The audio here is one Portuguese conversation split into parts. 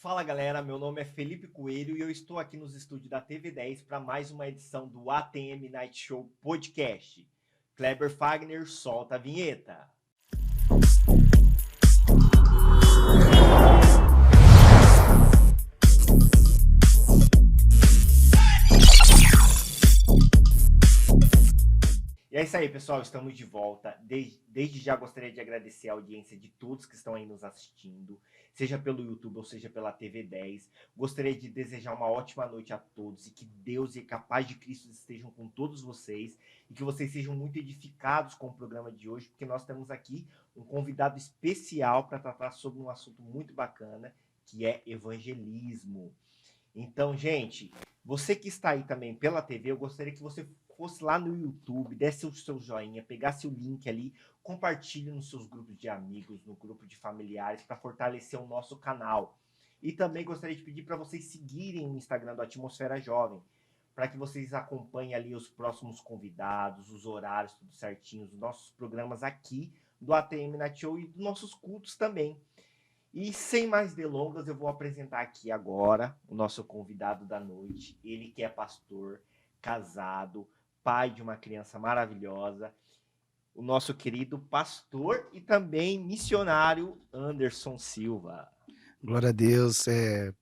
Fala galera, meu nome é Felipe Coelho e eu estou aqui nos estúdios da TV10 para mais uma edição do ATM Night Show Podcast. Kleber Fagner, solta a vinheta. E é isso aí, pessoal, estamos de volta. Desde já gostaria de agradecer a audiência de todos que estão aí nos assistindo, seja pelo YouTube ou seja pela TV10. Gostaria de desejar uma ótima noite a todos e que Deus e a paz de Cristo estejam com todos vocês e que vocês sejam muito edificados com o programa de hoje, porque nós temos aqui um convidado especial para tratar sobre um assunto muito bacana, que é evangelismo. Então, gente, você que está aí também pela TV, eu gostaria que você fosse lá no YouTube, desse o seu joinha, pegasse o link ali, compartilhe nos seus grupos de amigos, no grupo de familiares, para fortalecer o nosso canal. E também gostaria de pedir para vocês seguirem o Instagram do Atmosfera Jovem, para que vocês acompanhem ali os próximos convidados, os horários, tudo certinho, os nossos programas aqui do ATM Night Show e dos nossos cultos também. E sem mais delongas, eu vou apresentar aqui agora o nosso convidado da noite. Ele que é pastor, casado, pai de uma criança maravilhosa. O nosso querido pastor e também missionário Anderson Silva. Glória a Deus,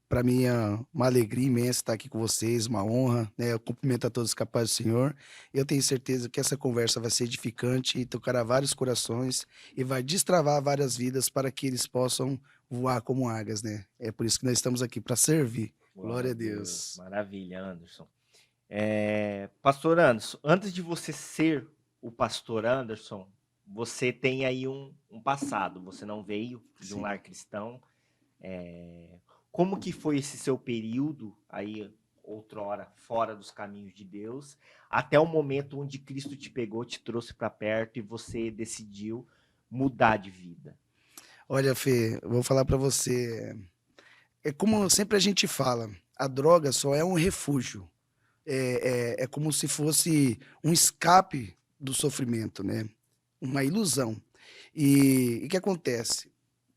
para mim é uma alegria imensa estar aqui com vocês, uma honra, né? Eu cumprimento a todos com a paz do Senhor. Eu tenho certeza que essa conversa vai ser edificante e tocará vários corações e vai destravar várias vidas para que eles possam voar como águias, né? É por isso que nós estamos aqui, para servir. Glória a Deus. Maravilha, Anderson. Pastor Anderson, antes de você ser o pastor Anderson, você tem aí um passado, você não veio de um lar cristão. Como que foi esse seu período aí, outrora, fora dos caminhos de Deus, até o momento onde Cristo te pegou, te trouxe para perto e você decidiu mudar de vida? Olha, Fê, eu vou falar para você, é como sempre a gente fala, a droga só é um refúgio. É como se fosse um escape do sofrimento, né? Uma ilusão. E o que acontece?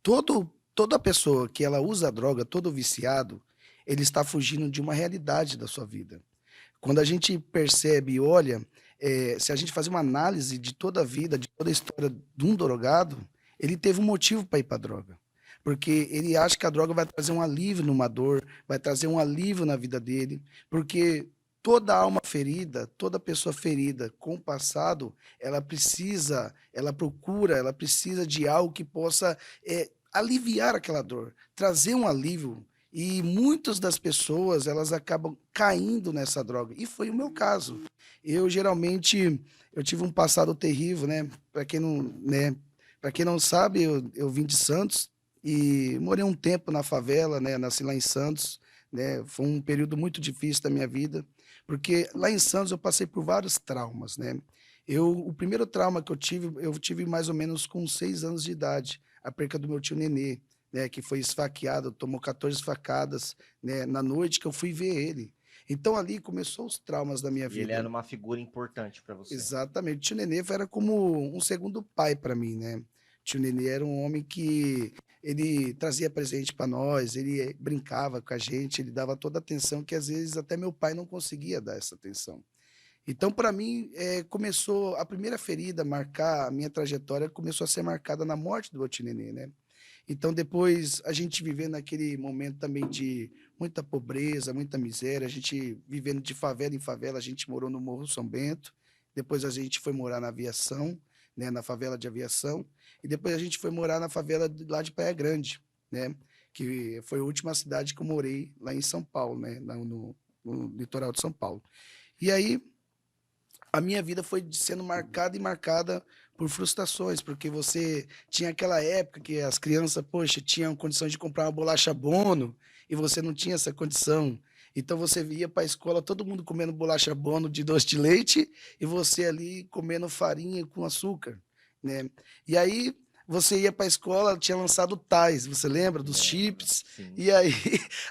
Toda pessoa que ela usa a droga, todo viciado, ele está fugindo de uma realidade da sua vida. Quando a gente percebe e olha, se a gente fazer uma análise de toda a vida, de toda a história de um drogado, ele teve um motivo para ir para a droga. Porque ele acha que a droga vai trazer um alívio numa dor, vai trazer um alívio na vida dele, porque toda alma ferida, toda pessoa ferida com o passado, ela procura, ela precisa de algo que possa aliviar aquela dor, trazer um alívio. E muitas das pessoas, elas acabam caindo nessa droga. E foi o meu caso. Eu tive um passado terrível, né? Para quem não sabe, eu vim de Santos e morei um tempo na favela, né? Nasci lá em Santos, né? Foi um período muito difícil da minha vida, porque lá em Santos eu passei por vários traumas, né? O primeiro trauma que eu tive mais ou menos com 6 anos de idade, a perca do meu tio Nenê, né, que foi esfaqueado, tomou 14 facadas, né, na noite que eu fui ver ele. Então ali começou os traumas da minha E vida. ele era uma figura importante para você. Exatamente. O tio Nenê era como um segundo pai para mim, né? O tio Nenê era um homem que ele trazia presente para nós, ele brincava com a gente, ele dava toda a atenção que às vezes até meu pai não conseguia dar essa atenção. Então, para mim, começou a primeira ferida a marcar a minha trajetória, começou a ser marcada na morte do meu tio Nenê, né? Então, depois, a gente vivendo naquele momento também de muita pobreza, muita miséria, a gente vivendo de favela em favela, a gente morou no Morro São Bento, depois a gente foi morar na Aviação, né, na favela de Aviação, e depois a gente foi morar na favela lá de Praia Grande, né, que foi a última cidade que eu morei lá em São Paulo, né, no litoral de São Paulo. E aí, a minha vida foi sendo marcada e marcada por frustrações, porque você tinha aquela época que as crianças, poxa, tinham condições de comprar uma bolacha Bono e você não tinha essa condição. Então você ia para a escola, todo mundo comendo bolacha Bono de doce de leite e você ali comendo farinha com açúcar, né? E aí você ia para a escola, tinha lançado o Tais, você lembra dos chips? Sim. E aí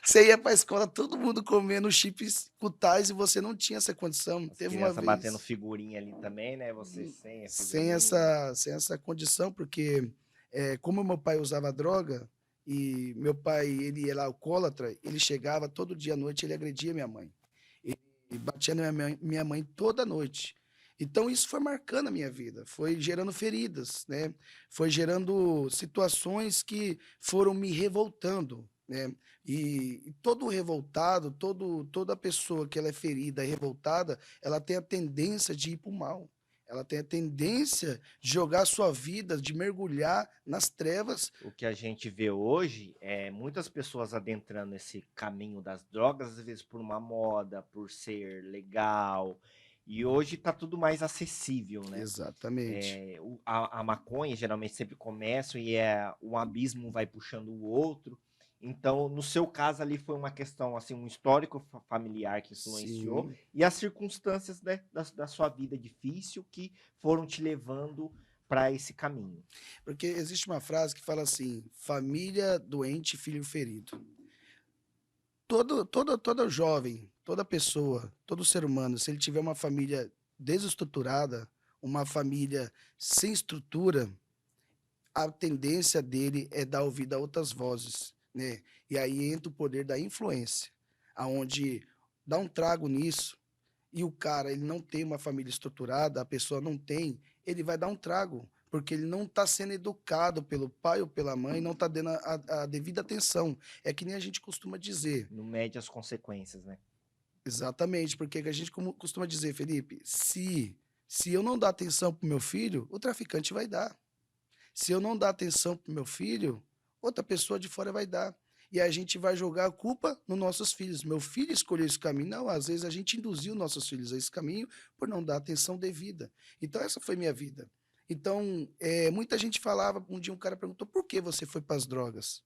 você ia para a escola, todo mundo comendo chips com Tais e você não tinha essa condição. As Teve uma crianças vez batendo figurinha ali também, né? Você sem a sem figurinha. essa condição, porque como meu pai usava droga, E meu pai, ele era alcoólatra, ele chegava todo dia à noite, ele agredia minha mãe. E batia na minha mãe toda noite. Então isso foi marcando a minha vida, foi gerando feridas, né? Foi gerando situações que foram me revoltando, né? E todo revoltado, toda pessoa que ela é ferida, revoltada, ela tem a tendência de ir para o mal. Ela tem a tendência de jogar a sua vida, de mergulhar nas trevas. O que a gente vê hoje é muitas pessoas adentrando esse caminho das drogas, às vezes por uma moda, por ser legal. E hoje tá tudo mais acessível, né? Exatamente. A maconha geralmente sempre começa e um abismo vai puxando o outro. Então, no seu caso ali foi uma questão, assim, um histórico familiar que influenciou Sim. e as circunstâncias, né, da sua vida difícil que foram te levando para esse caminho. Porque existe uma frase que fala assim: família doente, filho ferido. Todo jovem, toda pessoa, todo ser humano, se ele tiver uma família desestruturada, uma família sem estrutura, a tendência dele é dar ouvido a outras vozes, né? E aí entra o poder da influência, aonde dá um trago nisso e o cara ele não tem uma família estruturada, a pessoa não tem, ele vai dar um trago, porque ele não está sendo educado pelo pai ou pela mãe, não está dando a devida atenção. É que nem a gente costuma dizer. Não mede as consequências, né? Exatamente, porque a gente costuma dizer, Felipe, se eu não dar atenção para o meu filho, o traficante vai dar. Se eu não dar atenção para o meu filho, outra pessoa de fora vai dar. E a gente vai jogar a culpa nos nossos filhos. Meu filho escolheu esse caminho. Não, às vezes a gente induziu nossos filhos a esse caminho por não dar atenção devida. Então, essa foi minha vida. Então, muita gente falava, um dia um cara perguntou, por que você foi para as drogas?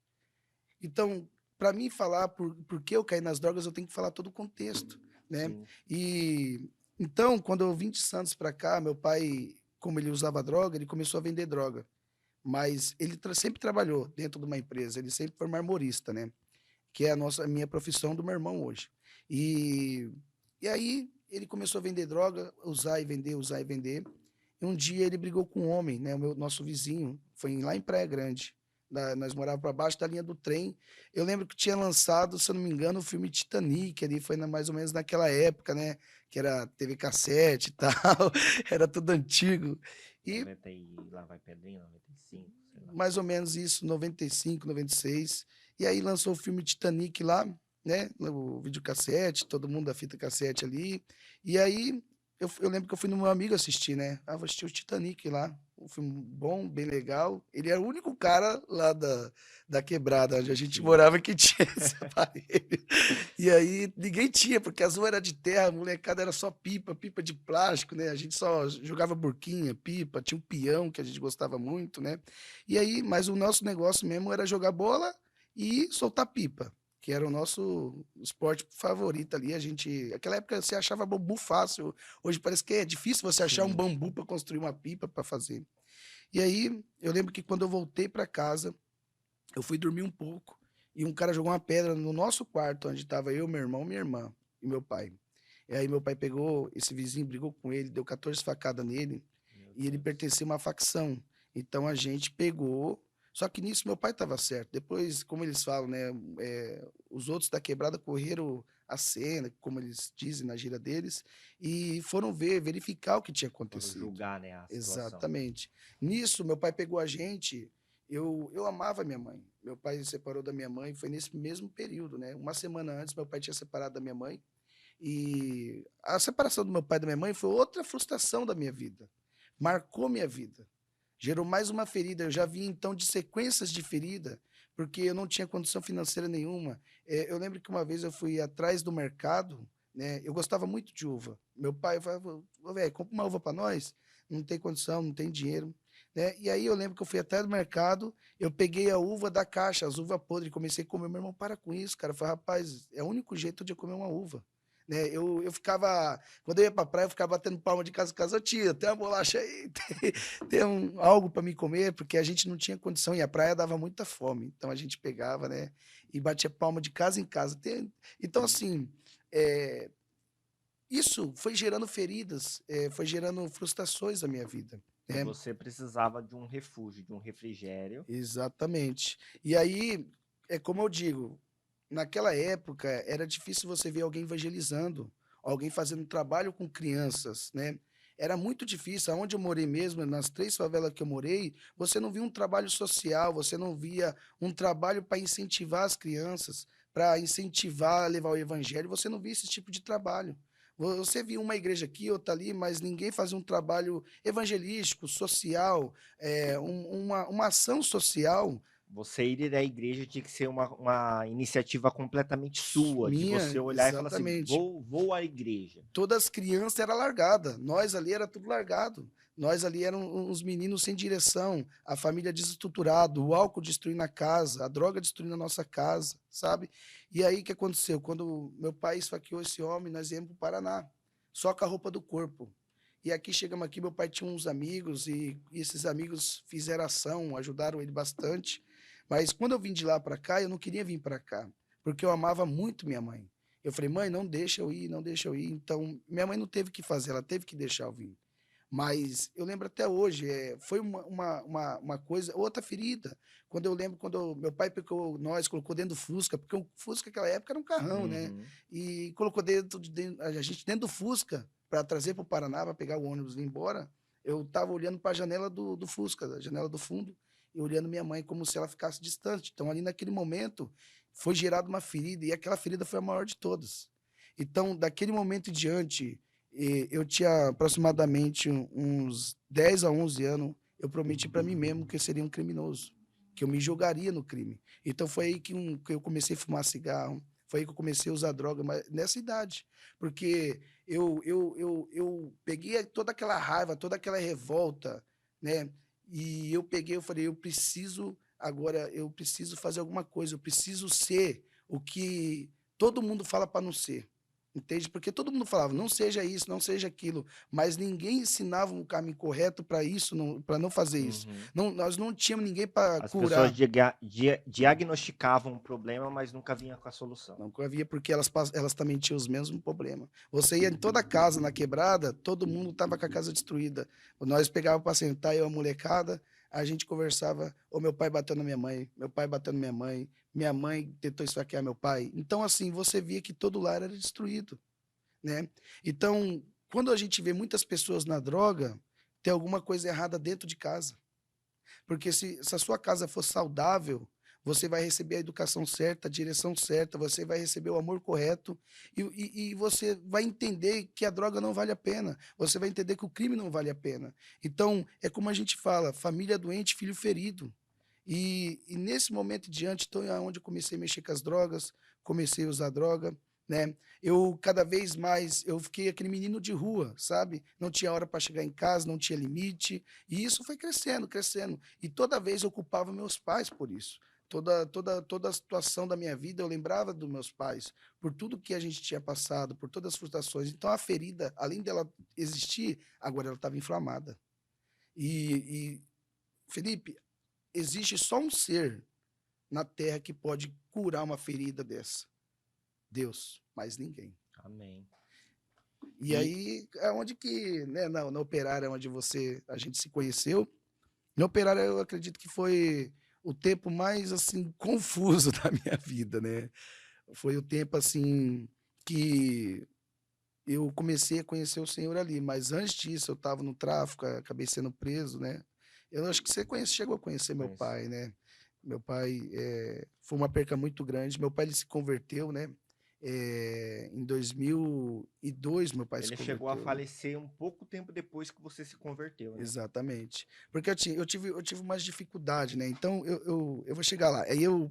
Então, para mim falar por que eu caí nas drogas, eu tenho que falar todo o contexto, né? Sim. E então, quando eu vim de Santos para cá, meu pai, como ele usava droga, ele começou a vender droga. Mas ele sempre trabalhou dentro de uma empresa, ele sempre foi marmorista, né? Que é a minha profissão do meu irmão hoje. E, e aí ele começou a vender droga, usar e vender, usar e vender. E um dia ele brigou com um homem, né? Nosso vizinho, foi lá em Praia Grande. Nós morávamos para baixo da linha do trem. Eu lembro que tinha lançado, se eu não me engano, o filme Titanic, ali foi mais ou menos naquela época, né? Que era TV cassete e tal, era tudo antigo. E 90 e lá vai Pedrinho, 95, sei lá. mais ou menos isso, 95, 96. E aí lançou o filme Titanic lá, né? No videocassete, todo mundo da fita cassete ali. E aí eu lembro que eu fui no meu amigo assistir, né? Ah, vou assistir o Titanic lá. Um filme bom, bem legal. Ele era o único cara lá da quebrada onde a gente Sim. morava que tinha esse aparelho. E aí ninguém tinha, porque as ruas eram de terra, a molecada era só pipa, pipa de plástico, né? A gente só jogava burquinha, pipa, tinha um peão que a gente gostava muito, né? E aí, mas o nosso negócio mesmo era jogar bola e soltar pipa, que era o nosso esporte favorito ali. A gente, naquela época você achava bambu fácil. Hoje parece que é difícil você achar um Sim. bambu para construir uma pipa para fazer. E aí, eu lembro que quando eu voltei para casa, eu fui dormir um pouco e um cara jogou uma pedra no nosso quarto, onde estava eu, meu irmão, minha irmã e meu pai. E aí meu pai pegou esse vizinho, brigou com ele, deu 14 facadas nele Meu e ele Deus. pertencia a uma facção. Então a gente pegou. Só que nisso meu pai estava certo. Depois, como eles falam, né? Os outros da quebrada correram a cena, como eles dizem na gira deles, e foram verificar o que tinha Foram acontecido. julgar, né, a situação. Exatamente. Nisso, meu pai pegou a gente. Eu amava minha mãe. Meu pai se separou da minha mãe, foi nesse mesmo período, né? Uma semana antes, meu pai tinha separado da minha mãe. E a separação do meu pai e da minha mãe foi outra frustração da minha vida. Marcou minha vida. Gerou mais uma ferida. Eu já vi, então, de sequências de ferida, porque eu não tinha condição financeira nenhuma. Eu lembro que uma vez eu fui atrás do mercado, né? Eu gostava muito de uva. Meu pai falava, ô, velho, compra uma uva para nós. Não tem condição, não tem dinheiro. Né? E aí eu lembro que eu fui até do mercado, eu peguei a uva da caixa, as uvas podres, comecei a comer. Meu irmão, para com isso, cara. Eu falei, rapaz, é o único jeito de eu comer uma uva. Né? Eu ficava, quando eu ia pra praia, eu ficava batendo palma de casa em casa, ô tia, tem uma bolacha aí, tem algo para me comer, porque a gente não tinha condição e a praia dava muita fome. Então a gente pegava, né, e batia palma de casa em casa. Então, assim, isso foi gerando feridas, foi gerando frustrações na minha vida. E né? você precisava de um refúgio, de um refrigério. Exatamente. E aí, é como eu digo, naquela época era difícil você ver alguém evangelizando, alguém fazendo trabalho com crianças, né? Era muito difícil. Aonde eu morei mesmo, nas 3 favelas que eu morei, você não via um trabalho social, você não via um trabalho para incentivar as crianças, para incentivar a levar o evangelho, você não via esse tipo de trabalho. Você via uma igreja aqui, outra ali, mas ninguém fazia um trabalho evangelístico, social, uma ação social Você ir à igreja tinha que ser uma iniciativa completamente sua, de você minha, olhar e falar assim: exatamente. vou à igreja. Todas as crianças era largada, nós ali era tudo largado. Nós ali eram uns meninos sem direção, a família desestruturada, o álcool destruindo a casa, a droga destruindo a nossa casa, sabe? E aí o que aconteceu? Quando meu pai esfaqueou esse homem, nós viemos para o Paraná, só com a roupa do corpo. E aqui chegamos aqui, meu pai tinha uns amigos e esses amigos fizeram ação, ajudaram ele bastante. Mas quando eu vim de lá para cá, eu não queria vir para cá, porque eu amava muito minha mãe. Eu falei, mãe, não deixa eu ir, não deixa eu ir. Então, minha mãe não teve que fazer, ela teve que deixar eu vir. Mas eu lembro até hoje, foi uma coisa, outra ferida. Quando eu lembro, meu pai pegou nós, colocou dentro do Fusca, porque o Fusca naquela época era um carrão, né? Uhum. E colocou a gente dentro do Fusca para trazer para o Paraná, para pegar o ônibus e ir embora. Eu estava olhando para a janela do Fusca, da janela do fundo, e olhando minha mãe como se ela ficasse distante. Então, ali naquele momento, foi gerada uma ferida, e aquela ferida foi a maior de todas. Então, daquele momento em diante, eu tinha aproximadamente uns 10 a 11 anos, eu prometi para mim mesmo que eu seria um criminoso, que eu me jogaria no crime. Então foi aí que eu comecei a fumar cigarro, foi aí que eu comecei a usar droga, mas nessa idade, porque eu peguei toda aquela raiva, toda aquela revolta, né? E eu peguei, eu falei, eu preciso fazer alguma coisa, eu preciso ser o que todo mundo fala para não ser. Entende? Porque todo mundo falava, não seja isso, não seja aquilo, mas ninguém ensinava um caminho correto para isso, para não fazer isso. Uhum. Não, nós não tínhamos ninguém para As pessoas curar. diagnosticavam um problema, mas nunca vinha com a solução. Não havia porque elas também tinham os mesmos problemas. Você ia em toda casa na quebrada, todo mundo estava com a casa destruída. Nós pegávamos para sentar, eu a molecada, a gente conversava, ou meu pai bateu na minha mãe, meu pai bateu na minha mãe tentou esfaquear meu pai. Então, assim, você via que todo lar era destruído, né? Então, quando a gente vê muitas pessoas na droga, tem alguma coisa errada dentro de casa. Porque se a sua casa for saudável, você vai receber a educação certa, a direção certa, você vai receber o amor correto e você vai entender que a droga não vale a pena. Você vai entender que o crime não vale a pena. Então, é como a gente fala, família doente, filho ferido. E nesse momento em diante, então, é onde eu comecei a mexer com as drogas, comecei a usar droga, né? Eu cada vez mais eu fiquei aquele menino de rua, sabe? Não tinha hora para chegar em casa, não tinha limite, e isso foi crescendo, crescendo. E toda vez eu culpava meus pais por isso. Toda a situação da minha vida eu lembrava dos meus pais, por tudo que a gente tinha passado, por todas as frustrações. Então a ferida, além dela existir, agora ela estava inflamada. E, Felipe, existe só um ser na Terra que pode curar uma ferida dessa. Deus, mais ninguém. Amém. E E aí é onde que, né, na Operária, onde a gente se conheceu. Na Operária eu acredito que foi o tempo mais assim confuso da minha vida, né? Foi o tempo assim que eu comecei a conhecer o Senhor ali, mas antes disso eu estava no tráfico, acabei sendo preso, né? Eu acho que você chegou a conhecer meu conheço. pai, né? Meu pai foi uma perca muito grande. Meu pai ele se converteu, né? Em 2002, meu pai se Ele chegou a converteu. falecer um pouco tempo depois que você se converteu, né? Exatamente. Porque eu tive umas dificuldades, né? Então eu vou chegar lá. Aí eu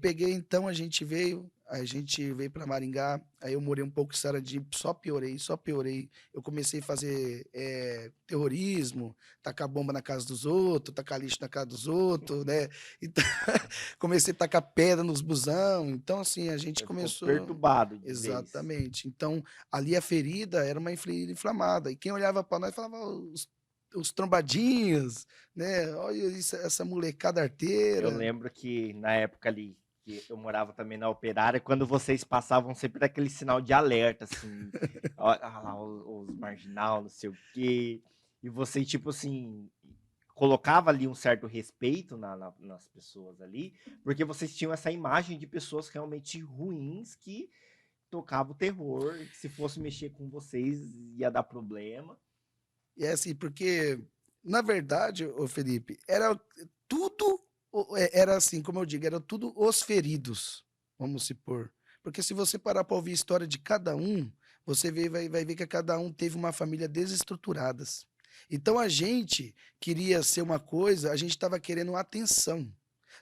peguei, então a gente veio para Maringá, aí eu morei um pouco em Sarandi, só piorei, só piorei. Eu comecei a fazer terrorismo, tacar bomba na casa dos outros, tacar lixo na casa dos outros, né? Então, comecei a tacar pedra nos busão. Então, assim, a gente Você ficou começou. perturbado de vez. Exatamente. Então, ali a ferida era uma ferida inflamada. E quem olhava para nós falava os trombadinhos, né? Olha essa molecada Eu arteira. lembro que na época ali que eu morava também na Operária, quando vocês passavam sempre daquele sinal de alerta, assim, ó, lá, os marginal, não sei o quê. E você, tipo assim, colocava ali um certo respeito nas pessoas ali, porque vocês tinham essa imagem de pessoas realmente ruins que tocavam o terror, e que se fosse mexer com vocês ia dar problema. E é assim, porque, na verdade, ô Felipe, era tudo, era assim, como eu digo, era tudo os feridos, vamos supor. Porque se você parar para ouvir a história de cada um, você vai ver que cada um teve uma família desestruturadas. Então a gente queria ser uma coisa, a gente estava querendo atenção.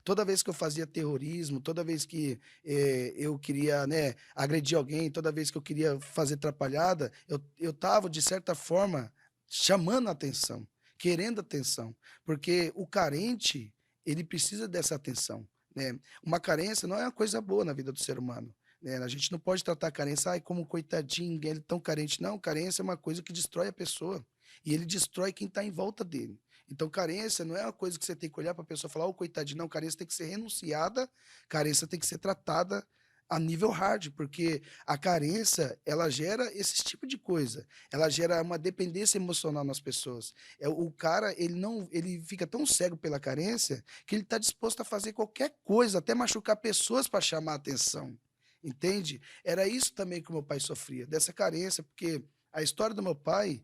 Toda vez que eu fazia terrorismo, toda vez que eu queria, né, agredir alguém, toda vez que eu queria fazer atrapalhada, eu estava, de certa forma, chamando a atenção, querendo atenção, porque o carente, ele precisa dessa atenção, né? Uma carência não é uma coisa boa na vida do ser humano, né? A gente não pode tratar a carência, ai, como coitadinho, ele é tão carente. Não, carência é uma coisa que destrói a pessoa, e ele destrói quem está em volta dele. Então, carência não é uma coisa que você tem que olhar para a pessoa e falar, ô, coitadinho, não, carência tem que ser renunciada, carência tem que ser tratada a nível hard, porque a carência, ela gera esse tipo de coisa. Ela gera uma dependência emocional nas pessoas. O cara, ele fica tão cego pela carência que ele está disposto a fazer qualquer coisa, até machucar pessoas para chamar a atenção. Entende? Era isso também que o meu pai sofria, dessa carência, porque a história do meu pai,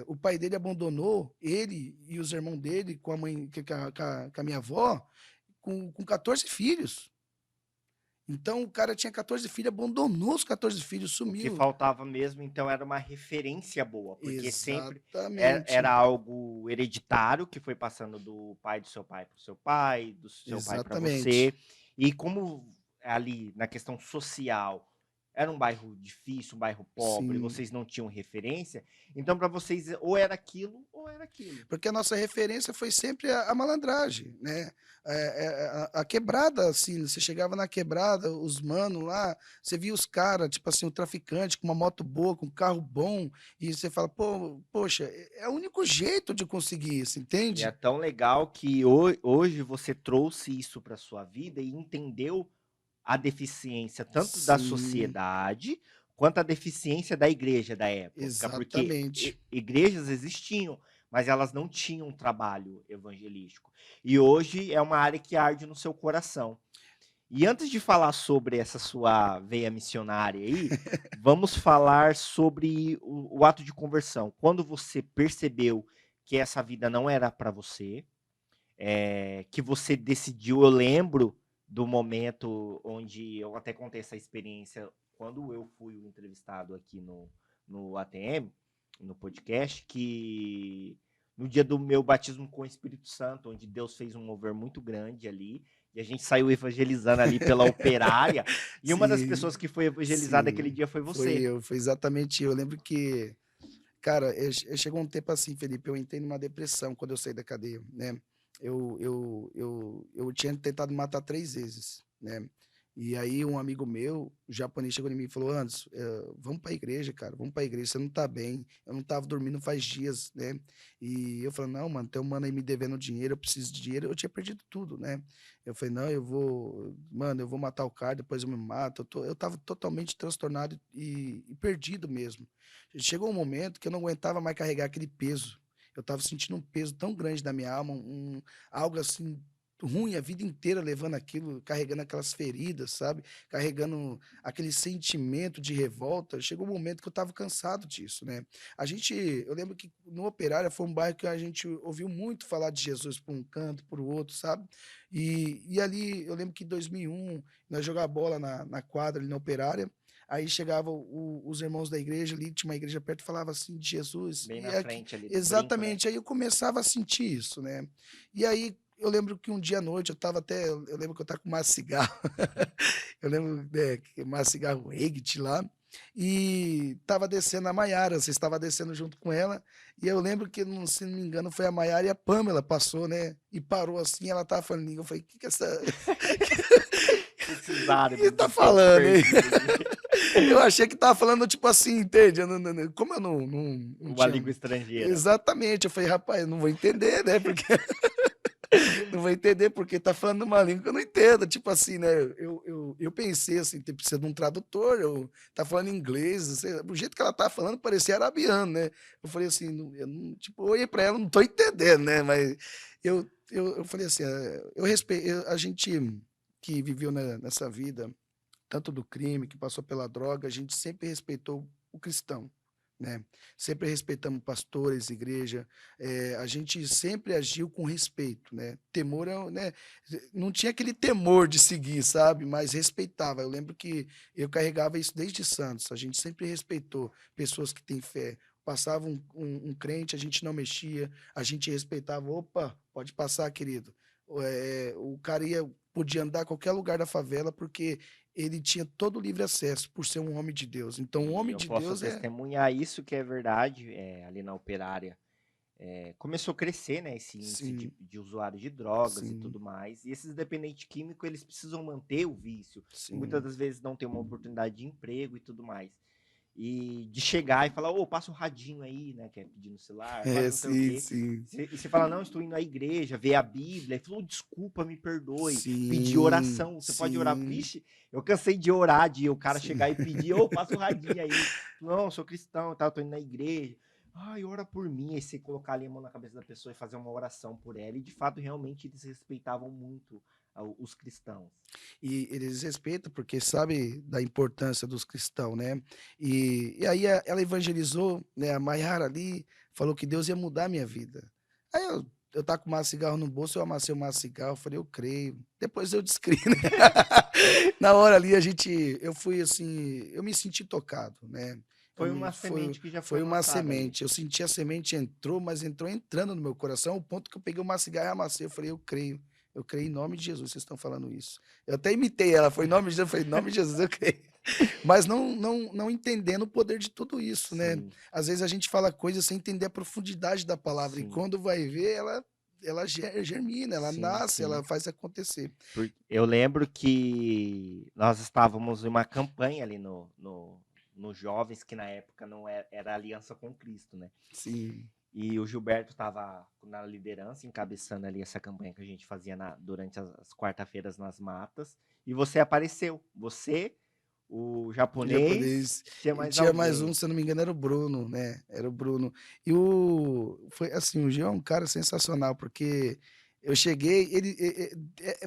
o pai dele abandonou ele e os irmãos dele com a mãe, com a minha avó, com 14 filhos. Então o cara tinha 14 filhos, abandonou os 14 filhos, O que sumiu. faltava mesmo, então, era uma referência boa, porque sempre era Exatamente. algo hereditário que foi passando do pai do seu pai para o seu pai, do seu pai para Exatamente. você. E como ali na questão social era um bairro difícil, um bairro pobre, Sim. vocês não tinham referência, então para vocês ou era aquilo ou era aquilo. Porque a nossa referência foi sempre a malandragem, né? A quebrada, assim, você chegava na quebrada, os manos lá, você via os caras, tipo assim, o traficante com uma moto boa, com um carro bom, e você fala, pô, poxa, é o único jeito de conseguir isso, E é entende? tão legal que hoje você trouxe isso para sua vida e entendeu a deficiência tanto da Sim, sociedade quanto a deficiência da igreja da época, porque exatamente. igrejas existiam, mas elas não tinham um trabalho evangelístico. E hoje é uma área que arde no seu coração. E antes de falar sobre essa sua veia missionária aí, vamos falar sobre o ato de conversão. Quando você percebeu que essa vida não era para você, que você decidiu, eu lembro do momento onde eu até contei essa experiência quando eu fui o entrevistado aqui no ATM, no podcast, que no dia do meu batismo com o Espírito Santo, onde Deus fez um mover muito grande ali, e a gente saiu evangelizando ali pela Operária, e uma das Sim, pessoas que foi evangelizada aquele sim. dia foi Foi você. eu, foi exatamente eu. Eu lembro que, cara, chegou um tempo assim, Felipe, eu entrei numa depressão quando eu saí da cadeia, né? Eu tinha tentado matar 3 vezes, né? E aí um amigo meu, o japonês, chegou em mim e falou, Anderson, vamos pra igreja, cara, vamos pra igreja, você não tá bem. Eu não tava dormindo faz dias, né? E eu falei, não, mano, tem um mano aí me devendo dinheiro, eu preciso de dinheiro. Eu tinha perdido tudo, né? Eu falei, não, mano, eu vou matar o cara, depois eu me mato. Eu tava totalmente transtornado e perdido mesmo. Chegou um momento que eu não aguentava mais carregar aquele peso. Eu estava sentindo um peso tão grande na minha alma, algo assim ruim a vida inteira levando aquilo, carregando aquelas feridas, sabe? Carregando aquele sentimento de revolta. Chegou um momento que eu estava cansado disso, né? Eu lembro que no Operária foi um bairro que a gente ouviu muito falar de Jesus por um canto, por outro, sabe? E ali, eu lembro que em 2001, nós jogávamos bola na quadra ali na Operária. Aí chegava os irmãos da igreja ali, tinha uma igreja perto, e falava assim de Jesus. Bem E na aqui, frente ali do brinco, né? exatamente, aí eu começava a sentir isso, né? E aí eu lembro que um dia à noite eu lembro que eu estava com mais cigarro, eu lembro, né, que mais cigarro Egit lá, e estava descendo a Maiara, você estava descendo junto com ela, e eu lembro que, se não me engano, foi a Maiara e a Pamela passou, né? E parou assim, ela estava falando, eu falei, o que que essa... Que esses O que que árabes tá estão falando, hein? perdidos aqui. Eu achei que tava falando, tipo assim, entende? Como eu não Uma tinha. língua estrangeira. Exatamente. Eu falei, rapaz, eu não vou entender, né? Porque Não vou entender porque tá falando uma língua que eu não entendo. Tipo assim, né? Eu pensei assim, tem precisa de um tradutor, eu tá falando inglês, sei lá, do jeito que ela tá falando, parecia arabiano, né? Eu falei assim, eu não, tipo, eu olhei pra ela, não tô entendendo, né? Mas eu falei assim, eu respeito, a gente que viveu nessa vida, tanto do crime, que passou pela droga, a gente sempre respeitou o cristão, né? Sempre respeitamos pastores, igreja, a gente sempre agiu com respeito, né? Temor, né? Não tinha aquele temor de seguir, sabe? Mas respeitava. Eu lembro que eu carregava isso desde Santos. A gente sempre respeitou pessoas que têm fé. Passava um crente, a gente não mexia, a gente respeitava. Opa, pode passar, querido. O cara podia andar a qualquer lugar da favela porque ele tinha todo o livre acesso por ser um homem de Deus. Então, o E homem eu de posso Deus é. testemunhar isso que é verdade, ali na Operária. Começou a crescer, né, esse índice Sim, de usuários de drogas e sim, tudo mais. E esses dependentes químicos, eles precisam manter o vício. E muitas sim. das vezes não tem uma oportunidade de emprego e tudo mais. E de chegar e falar, ô, passa o radinho aí, né, que é pedir no celular, faz É, não sei o sim, quê. sim. E você fala, não, estou indo à igreja, ver a Bíblia. Ele falou, desculpa, me perdoe. Pedir Sim, oração, você pode orar. sim, Vixe, eu cansei de orar, de o cara sim. chegar e pedir, ô, passa o radinho aí. Não, eu sou cristão, tá, tô indo na igreja. Ai, ora por mim. Aí você colocar ali a mão na cabeça da pessoa e fazer uma oração por ela. E de fato, realmente, eles respeitavam muito os cristãos. E eles respeitam porque sabe da importância dos cristãos, né? E aí ela evangelizou, né? A Maiara ali falou que Deus ia mudar a minha vida. Aí eu tava com um cigarro no bolso, eu amassei o cigarro, falei, eu creio. Depois eu descrevi, né? Na hora ali eu fui assim, eu me senti tocado, né? Foi uma semente que já foi Foi uma lançada ali. semente. Eu senti a semente entrou, mas entrou entrando no meu coração, ao ponto que eu peguei uma cigarra e amassei. Eu falei, eu creio. Eu creio em nome de Jesus, vocês estão falando isso. Eu até imitei ela, foi em nome de Jesus, eu falei, em nome de Jesus, eu creio. Mas não entendendo o poder de tudo isso, né? Sim, Às vezes a gente fala coisas sem entender a profundidade da palavra, e sim, quando vai ver, ela germina, ela sim, nasce, ela sim. faz acontecer. Eu lembro que nós estávamos em uma campanha ali no Jovens, que na época não era Aliança com Cristo, né? Sim. E o Gilberto estava na liderança, encabeçando ali essa campanha que a gente fazia durante as quarta-feiras nas matas. E você apareceu. Você, o O japonês, japonês. tinha E mais tinha mais um, alguém. se eu não me engano, era o Bruno, né? Era o Bruno. Foi assim, o Gil é um cara sensacional, porque eu cheguei,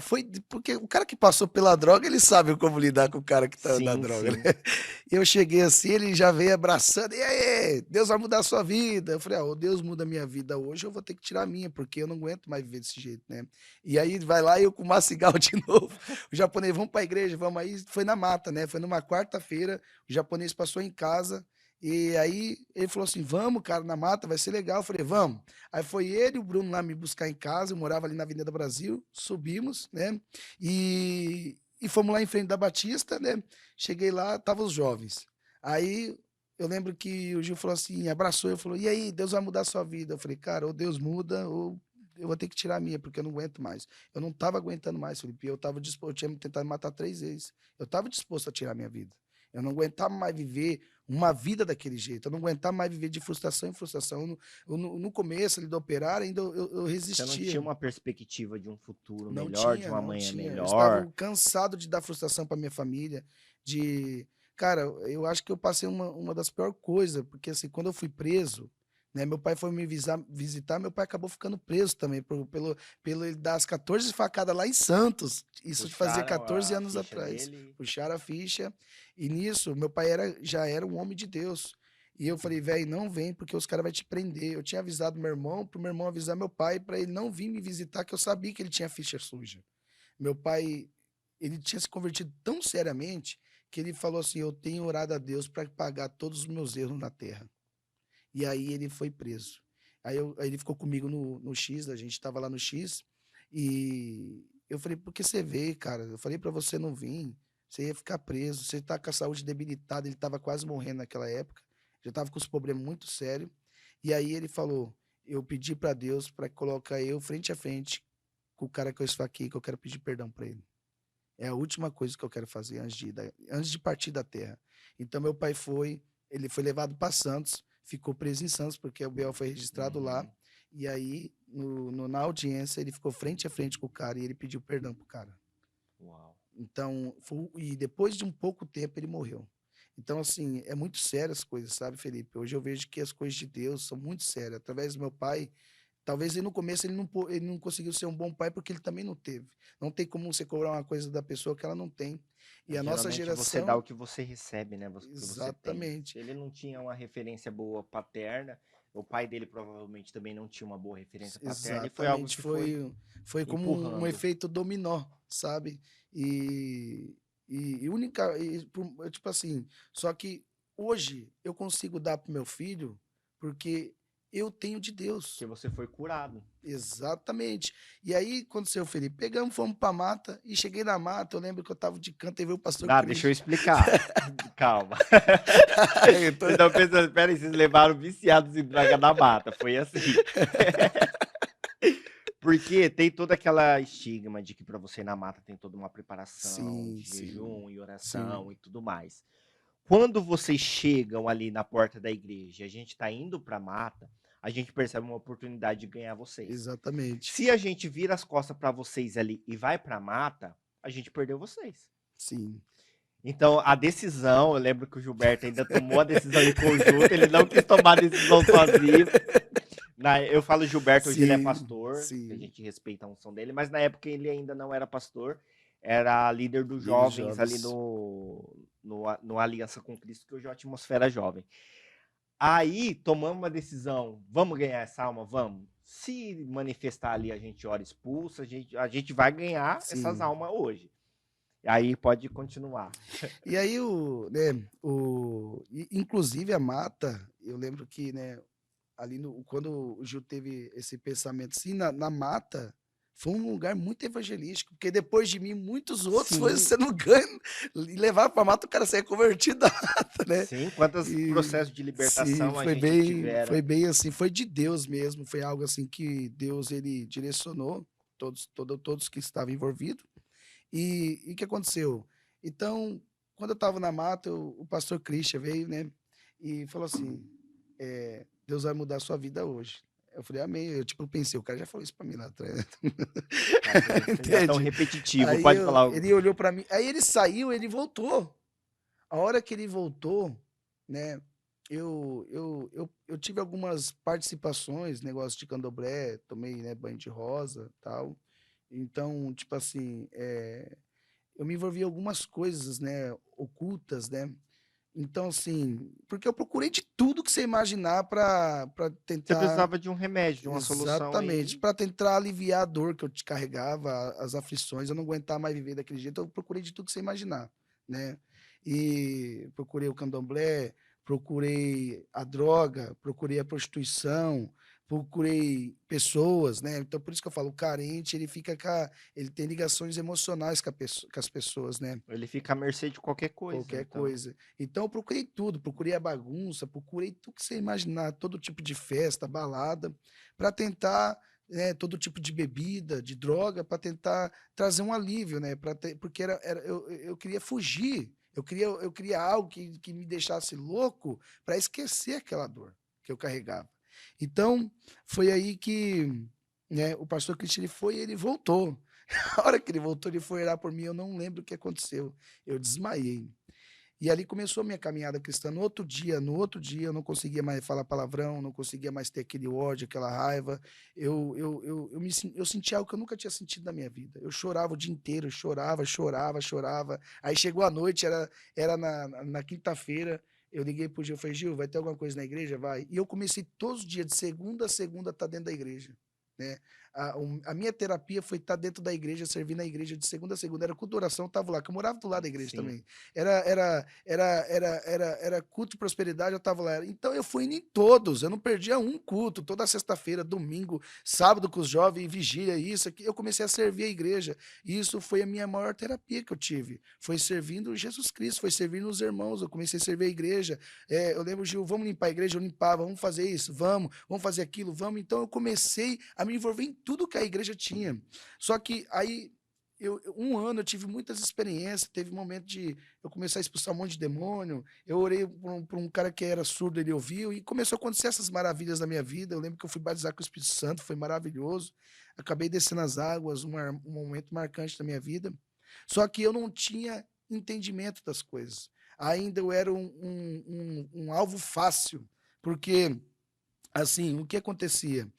foi porque o cara que passou pela droga, ele sabe como lidar com o cara que tá na Sim, droga, né? sim. Eu cheguei assim, ele já veio abraçando, e aí, Deus vai mudar a sua vida. Eu falei, ou Deus muda a minha vida hoje, eu vou ter que tirar a minha, porque eu não aguento mais viver desse jeito, né? E aí vai lá e eu com o cigarro de novo. O japonês, vamos pra igreja, vamos aí. Foi na mata, né? Foi numa quarta-feira, o japonês passou em casa, e aí ele falou assim: vamos, cara, na mata, vai ser legal. Eu falei, vamos. Aí foi ele e o Bruno lá me buscar em casa, eu morava ali na Avenida Brasil, subimos, né? E fomos lá em frente da Batista, né? Cheguei lá, tava os jovens. Aí eu lembro que o Gil falou assim, abraçou, eu falou: "E aí, Deus vai mudar a sua vida?" Eu falei: "Cara, ou Deus muda ou eu vou ter que tirar a minha, porque eu não aguento mais." Eu não estava aguentando mais, Felipe. Eu estava disposto, eu tinha tentado me matar 3 vezes. Eu estava disposto a tirar a minha vida. Eu não aguentava mais viver uma vida daquele jeito. Eu não aguentava mais viver de frustração em frustração. No começo ali do operar, ainda eu Você não tinha resistia. uma perspectiva de um futuro Não melhor, de tinha, uma não amanhã tinha. Eu melhor. estava cansado de dar frustração para minha família, de cara, eu acho que eu passei uma das piores coisas, porque assim, quando eu fui preso, né, meu pai foi me visitar, meu pai acabou ficando preso também, pelo ele dar as 14 facadas lá em Santos. Isso fazia Puxaram 14 a anos ficha atrás. dele. Puxaram a ficha, e nisso, meu pai já era um homem de Deus. E eu falei, velho, não vem porque os caras vão te prender. Eu tinha avisado meu irmão, pro meu irmão avisar meu pai, para ele não vir me visitar, que eu sabia que ele tinha ficha suja. Meu pai, ele tinha se convertido tão seriamente que ele falou assim: eu tenho orado a Deus para pagar todos os meus erros na terra. E aí ele foi preso. Aí ele ficou comigo no X, a gente estava lá no X, e eu falei: por que você veio, cara? Eu falei para você não vir, você ia ficar preso, você tá com a saúde debilitada. Ele estava quase morrendo naquela época, já estava com os problemas muito sérios. E aí ele falou: eu pedi para Deus para colocar eu frente a frente com o cara que eu esfaquei, que eu quero pedir perdão para ele. É a última coisa que eu quero fazer antes de partir da terra. Então, meu pai ele foi levado para Santos, ficou preso em Santos, porque o BO foi registrado lá. Uhum. E aí, na audiência, ele ficou frente a frente com o cara e ele pediu perdão pro cara. Uau. Então, e depois de um pouco tempo, ele morreu. Então, assim, é muito sério as coisas, sabe, Felipe? Hoje eu vejo que as coisas de Deus são muito sérias. Através do meu pai, talvez ele no começo ele não conseguiu ser um bom pai porque ele também não teve. Não tem como você cobrar uma coisa da pessoa que ela não tem. E a nossa Geralmente você dá geração, o que você recebe, né? O que você tem. exatamente, Se ele não tinha uma referência boa paterna, o pai dele provavelmente também não tinha uma boa referência paterna, e foi algo exatamente, que foi foi como um empurrando. efeito dominó, sabe? E, e única, tipo assim, só que hoje eu consigo dar pro meu filho porque eu tenho de Porque Deus. você foi curado. Exatamente. E aí, quando o seu Felipe, pegamos, fomos pra mata, e cheguei na mata, eu lembro que eu tava de canto e veio o pastor Ah, deixa eu Cristo. explicar. Calma. Eu tô- Vocês estão pensando, peraí, vocês levaram viciados em droga da mata. Foi assim. Porque tem toda aquela estigma de que para você ir na mata tem toda uma preparação Sim, de sim, jejum e oração sim, e tudo mais. Quando vocês chegam ali na porta da igreja, a gente está indo para a mata, a gente percebe uma oportunidade de ganhar vocês. exatamente. Se a gente vira as costas para vocês ali e vai para a mata, a gente perdeu vocês. Sim, Então, a decisão, eu lembro que o Gilberto ainda tomou a decisão em conjunto, ele não quis tomar a decisão sozinho. Eu falo Gilberto, hoje ele é sim, pastor, que a sim. gente respeita a unção dele, mas na época ele ainda não era pastor, era líder dos Líder de jovens ali jovens. no Aliança com Cristo, que hoje é a Atmosfera Jovem. Aí tomamos uma decisão, vamos ganhar essa alma? Vamos. Se manifestar ali, a gente ora expulsa, a gente vai ganhar essas Sim. almas hoje. Aí pode continuar. E aí, né, inclusive a mata, eu lembro que, né, ali quando o Gil teve esse pensamento assim, na mata, foi um lugar muito evangelístico, porque depois de mim, muitos outros foram Sim, sendo ganhos e levaram para mata, o cara saia convertido da mata, né? sim, quantos E processos de sim, libertação a gente tivera. foi bem assim, foi de Deus mesmo, foi algo assim que Deus ele direcionou todos que estavam envolvidos. E o que aconteceu? Então, quando eu estava na mata, o pastor Christian veio, né, e falou assim: Deus vai mudar a sua vida hoje. Eu falei, amém. Eu, tipo, pensei, o cara já falou isso pra mim lá atrás. Né? Tá, você já é tão Entende? repetitivo, pode falar. Ele olhou pra mim, aí ele saiu, ele voltou. A hora que ele voltou, né, eu tive algumas participações, negócio de candomblé, tomei, né, banho de rosa tal. Então, tipo assim, eu me envolvi em algumas coisas, né, ocultas, né? Então, assim, porque eu procurei de tudo que você imaginar para Você tentar, precisava de um remédio, de uma solução exatamente, aí. para tentar aliviar a dor que eu te carregava, as aflições, eu não aguentava mais viver daquele jeito, eu procurei de tudo que você imaginar, né? E procurei o candomblé, procurei a droga, procurei a prostituição, procurei pessoas, né? Então, por isso que eu falo, o carente, ele tem ligações emocionais com as pessoas, né? Ele fica à mercê de qualquer coisa, Qualquer então. coisa. Então eu procurei tudo, procurei a bagunça, procurei tudo que você imaginar, todo tipo de festa, balada, para tentar, né, todo tipo de bebida, de droga, para tentar trazer um alívio, né? Porque eu queria fugir, eu queria algo que me deixasse louco para esquecer aquela dor que eu carregava. Então, foi aí que, né, o pastor Cristian ele voltou. A hora que ele voltou, ele foi orar por mim, eu não lembro o que aconteceu. Eu desmaiei. E ali começou a minha caminhada cristã. No outro dia, eu não conseguia mais falar palavrão, não conseguia mais ter aquele ódio, aquela raiva. Eu senti algo que eu nunca tinha sentido na minha vida. Eu chorava o dia inteiro, chorava, chorava, chorava. Aí chegou a noite, era na quinta-feira. Eu liguei pro Gil, falei, Gil, vai ter alguma coisa na igreja? Vai. E eu comecei todos os dias, de segunda a segunda, a estar dentro da igreja. Né? A minha terapia foi estar dentro da igreja, servir na igreja de segunda a segunda. Era culto de oração, eu estava lá, que eu morava do lado da igreja Sim. também. Era culto de prosperidade, eu estava lá. Então eu fui indo em todos, eu não perdia um culto, toda sexta-feira, domingo, sábado com os jovens, vigília, isso aqui. Eu comecei a servir a igreja. E isso foi a minha maior terapia que eu tive. Foi servindo Jesus Cristo, foi servindo os irmãos. Eu comecei a servir a igreja. Eu lembro, Gil, vamos limpar a igreja? Eu limpava, vamos fazer isso, vamos fazer aquilo, vamos. Então eu comecei a me envolver em tudo que a igreja tinha. Só que aí um ano eu tive muitas experiências, teve um momento de eu começar a expulsar um monte de demônio, eu orei por um cara que era surdo, ele ouviu, e começou a acontecer essas maravilhas na minha vida. Eu lembro que eu fui batizar com o Espírito Santo, foi maravilhoso, acabei descendo as águas, um momento marcante da minha vida, só que eu não tinha entendimento das coisas, ainda eu era um alvo fácil, porque, assim, o que acontecia,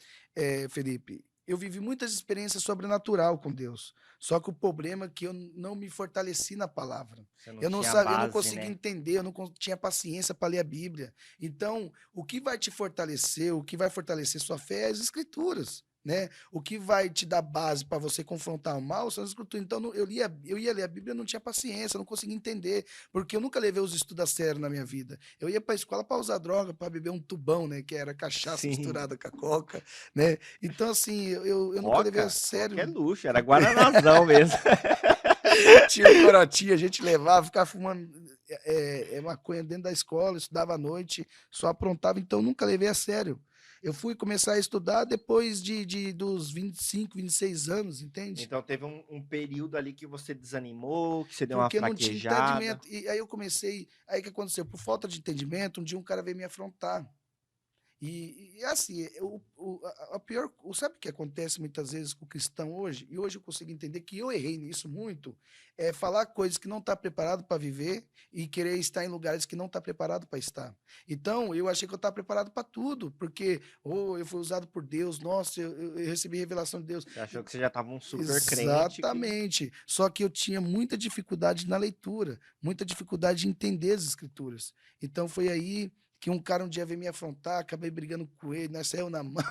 Felipe, eu vivi muitas experiências sobrenatural com Deus. Só que o problema é que eu não me fortaleci na palavra. Você não Eu não tinha sabia, eu não base, conseguia né? entender, eu não tinha paciência para ler a Bíblia. Então, o que vai te fortalecer, o que vai fortalecer sua fé é as escrituras, né? O que vai te dar base para você confrontar o mal são as escrituras. Então, eu ia ler a Bíblia, eu não tinha paciência, eu não conseguia entender, porque eu nunca levei os estudos a sério na minha vida. Eu ia para a escola para usar droga, para beber um tubão, né? Que era cachaça Sim. misturada com a coca, né? Então, assim, eu nunca levei a Coca é sério. luxo, era Guaranazão mesmo. Tinha o corotinho, a gente levava, ficava fumando maconha dentro da escola, estudava à noite, só aprontava, então nunca levei a sério. Eu fui começar a estudar depois dos 26 anos, entende? Então teve um período ali que você desanimou, que você deu uma Porque eu não tinha fraquejada. entendimento. E aí eu comecei. Aí o que aconteceu? Por falta de entendimento, um dia um cara veio me afrontar. E assim, a pior, sabe o que acontece muitas vezes com o cristão hoje? E hoje eu consigo entender que eu errei nisso muito, é falar coisas que não está preparado para viver e querer estar em lugares que não está preparado para estar. Então, eu achei que eu estava preparado para tudo, porque eu fui usado por Deus, nossa, eu recebi revelação de Deus. Você achou que você já estava um super crente que Exatamente. Só que eu tinha muita dificuldade na leitura, muita dificuldade de entender as escrituras. Então, foi aí que um cara um dia veio me afrontar, acabei brigando com ele, nós saímos na mão,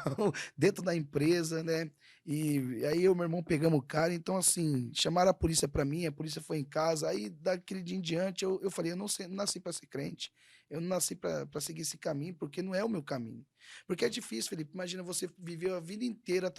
dentro da empresa, né? E aí eu e meu irmão pegamos o cara, então assim, chamaram a polícia para mim, a polícia foi em casa, aí daquele dia em diante eu falei, eu não nasci para ser crente, eu não nasci para seguir esse caminho, porque não é o meu caminho. Porque é difícil, Felipe, imagina você viveu a vida inteira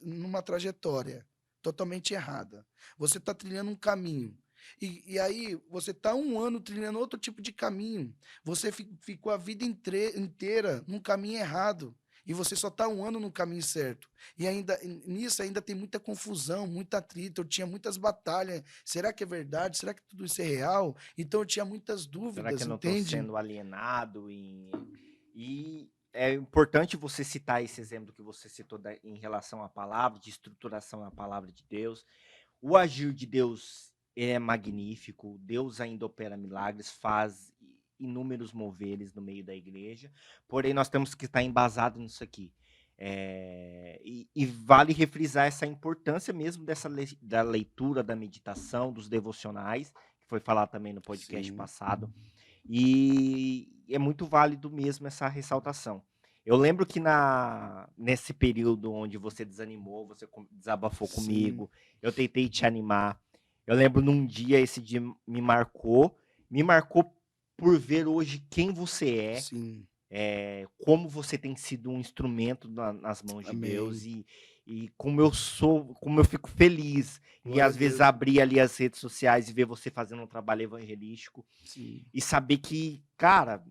numa trajetória totalmente errada. Você está trilhando um caminho, e aí você está um ano trilhando outro tipo de caminho. Você ficou a vida inteira num caminho errado. E você só está um ano no caminho certo. E ainda nisso ainda tem muita confusão, muita atrito. Eu tinha muitas batalhas. Será que é verdade? Será que tudo isso é real? Então eu tinha muitas será que dúvidas, eu não estou entende? sendo alienado? E é importante você citar esse exemplo que você citou em relação à palavra, de estruturação na palavra de Deus. O agir de Deus é magnífico, Deus ainda opera milagres, faz inúmeros moveres no meio da igreja, porém nós temos que estar embasado nisso aqui. E vale refrisar essa importância mesmo da leitura, da meditação, dos devocionais, que foi falado também no podcast Sim, passado, e é muito válido mesmo essa ressaltação. Eu lembro que nesse período onde você desanimou, você desabafou sim, comigo, eu tentei te animar. Eu lembro num dia, esse dia me marcou por ver hoje quem você sim. como você tem sido um instrumento nas mãos de Deus Amém. e como eu fico feliz em Glória a às vezes Deus. abrir ali as redes sociais e ver você fazendo um trabalho evangelístico Sim. e saber que, cara,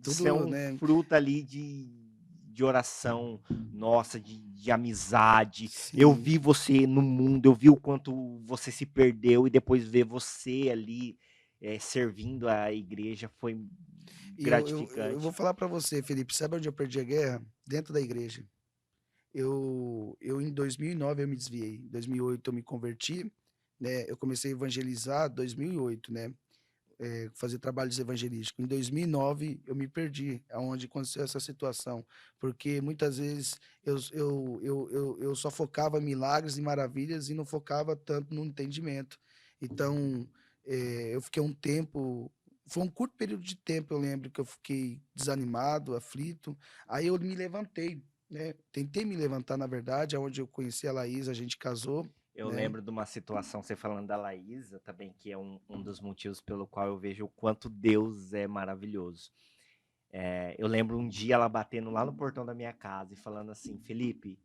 isso é Tudo, um né? fruto ali de oração nossa, de amizade. Eu Sim. vi você no mundo, eu vi o quanto você se perdeu e depois ver você ali servindo a igreja foi E eu vou gratificante. falar para você, Felipe, sabe onde eu perdi a guerra? Dentro da igreja. Eu em 2009 eu me desviei. Em 2008 eu me converti, né? Eu comecei a evangelizar em 2008, né? Fazer trabalhos evangelísticos. Em 2009 eu me perdi, aonde aconteceu essa situação, porque muitas vezes eu só focava em milagres e maravilhas e não focava tanto no entendimento. Então, eu fiquei um tempo, foi um curto período de tempo, eu lembro que eu fiquei desanimado, aflito, aí eu me levantei, né? Tentei me levantar, na verdade, aonde eu conheci a Laís, a gente casou, Eu né? lembro de uma situação, você falando da Laísa também, que é um dos motivos pelo qual eu vejo o quanto Deus é maravilhoso. Eu lembro um dia ela batendo lá no portão da minha casa e falando assim, Felipe,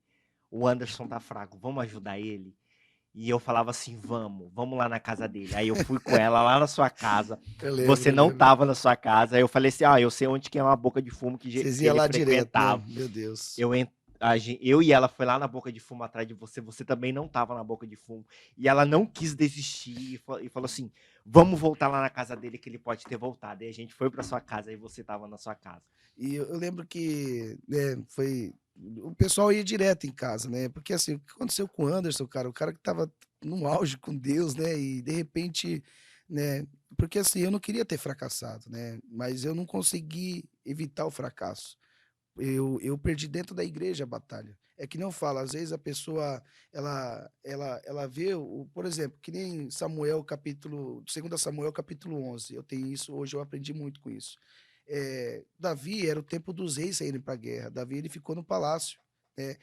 o Anderson tá fraco, vamos ajudar ele? E eu falava assim, vamos lá na casa dele. Aí eu fui com ela lá na sua casa, você Eu não lembro. tava na sua casa, aí eu falei assim, eu sei onde que é uma boca de fumo que Vocês iam ele lá direto, né? frequentava. Meu Deus. Eu eu e ela foi lá na boca de fumo atrás de você, você também não estava na boca de fumo, e ela não quis desistir e falou assim: "Vamos voltar lá na casa dele que ele pode ter voltado". E a gente foi para sua casa e você estava na sua casa. E eu lembro que, né, foi o pessoal ia direto em casa, né, porque, assim, o que aconteceu com o Anderson, cara, o cara que estava no auge com Deus, né, e de repente, né, porque, assim, eu não queria ter fracassado, né, mas eu não consegui evitar o fracasso. Eu perdi dentro da igreja a batalha. É que nem eu falo, às vezes a pessoa, ela vê o por exemplo, que nem Samuel capítulo 2 Samuel capítulo 11, eu tenho isso hoje, eu aprendi muito com isso. Davi era o tempo dos reis saírem pra guerra, Davi ele ficou no palácio, né,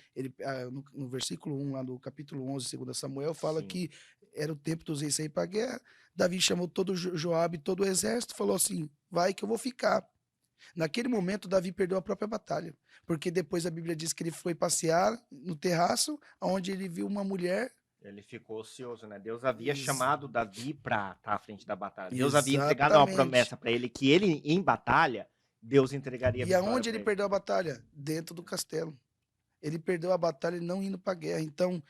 no versículo 1 lá do capítulo 11, 2 Samuel, fala Sim. que era o tempo dos reis saírem pra guerra, Davi chamou todo Joabe, todo o exército, falou assim: "Vai que eu vou ficar". Naquele momento, Davi perdeu a própria batalha, porque depois a Bíblia diz que ele foi passear no terraço, onde ele viu uma mulher. Ele ficou ocioso, né. Deus havia Ex- chamado Davi para estar à frente da batalha. Deus havia entregado uma Exatamente. promessa para ele que ele, em batalha, Deus entregaria a E vitória aonde para ele ele. perdeu a batalha? Dentro do castelo. Ele perdeu a batalha não indo para a guerra. Então,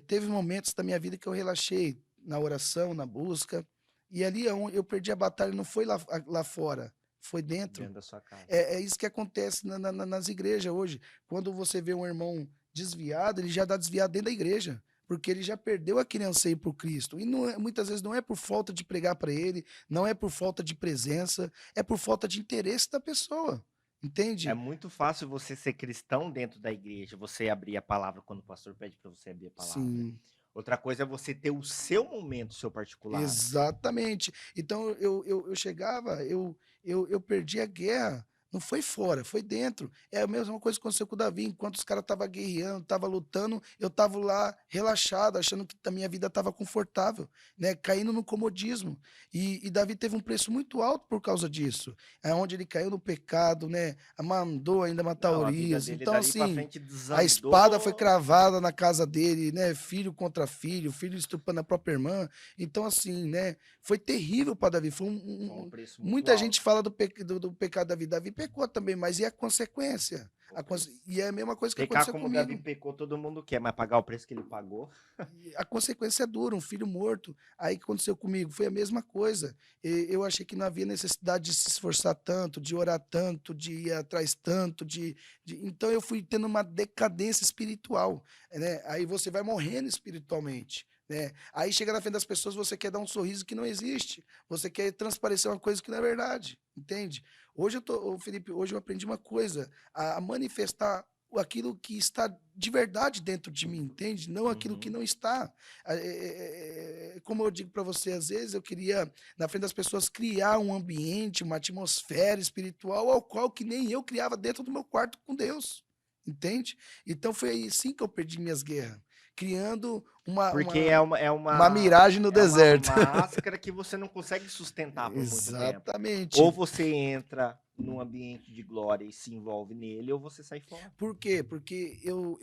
teve momentos da minha vida que eu relaxei na oração, na busca, e ali eu perdi a batalha, não foi lá fora, foi dentro. Dentro da sua casa. É isso que acontece nas igrejas hoje. Quando você vê um irmão desviado, ele já está desviado dentro da igreja, porque ele já perdeu aquele anseio por Cristo. E muitas vezes não é por falta de pregar para ele, não é por falta de presença, é por falta de interesse da pessoa. É Entende? muito fácil você ser cristão dentro da igreja, você abrir a palavra quando o pastor pede para você abrir a palavra. Sim. Outra coisa é você ter o seu momento, seu particular. Exatamente. Então eu chegava, eu perdi a guerra. Não foi fora, foi dentro. É a mesma coisa que aconteceu com o Davi. Enquanto os caras estavam guerreando, estavam lutando, eu estava lá relaxado, achando que a minha vida estava confortável, né? Caindo no comodismo. E Davi teve um preço muito alto por causa disso. É onde ele caiu no pecado, né? Mandou ainda matar Não, a vida Urias. dele Então, dali para assim, frente a espada foi desandou cravada na casa dele, né? Filho contra filho, filho estuprando a própria irmã. Então, assim, né? Foi terrível para Davi. com um preço muito Muita gente alto. fala do pecado da vida. Davi pecou também, mas e a consequência? O preço. E é a mesma coisa que Pecar aconteceu como Davi comigo. pecou, todo mundo quer, mas pagar o preço que ele pagou. E a consequência é dura, um filho morto. Aí o que aconteceu comigo? Foi a mesma coisa. Eu achei que não havia necessidade de se esforçar tanto, de orar tanto, de ir atrás tanto, então eu fui tendo uma decadência espiritual, né? Aí você vai morrendo espiritualmente. Né? Aí chega na frente das pessoas, você quer dar um sorriso que não existe, você quer transparecer uma coisa que não é verdade, entende? Ô Felipe, hoje eu aprendi uma coisa, a manifestar aquilo que está de verdade dentro de mim, entende? Não aquilo que Uhum. não está. Como eu digo para você, às vezes eu queria, na frente das pessoas, criar um ambiente, uma atmosfera espiritual ao qual que nem eu criava dentro do meu quarto com Deus, entende? Então foi assim que eu perdi minhas guerras, criando Porque é uma, é uma uma, miragem no é uma deserto. máscara que você não consegue sustentar por muito tempo. Ou Exatamente. você entra num ambiente de glória e se envolve nele, ou você sai fora. Por quê? Porque eu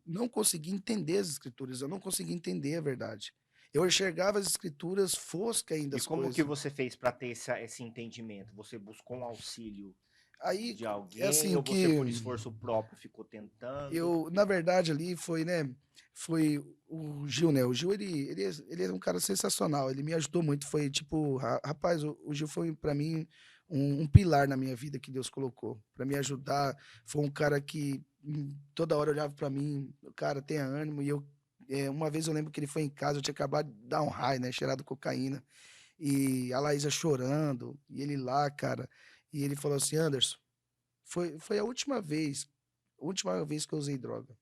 não consegui entender as escrituras, eu não consegui entender a verdade. Eu enxergava as escrituras fosca ainda E as como que coisas. você fez para ter esse entendimento? Você buscou um auxílio Aí de é alguém, assim ou você por que esforço próprio ficou tentando? eu, na verdade, ali foi, né? Foi o Gil, né? O Gil, ele é um cara sensacional. Ele me ajudou muito. Foi tipo, rapaz, o Gil foi para mim um pilar na minha vida que Deus colocou para me ajudar. Foi um cara que toda hora olhava para mim, cara, tenha ânimo. E uma vez eu lembro que ele foi em casa, eu tinha acabado de dar um high, né? Cheirado cocaína. E a Laísa chorando, e ele lá, cara. E ele falou assim: Anderson, foi a última vez que eu usei droga.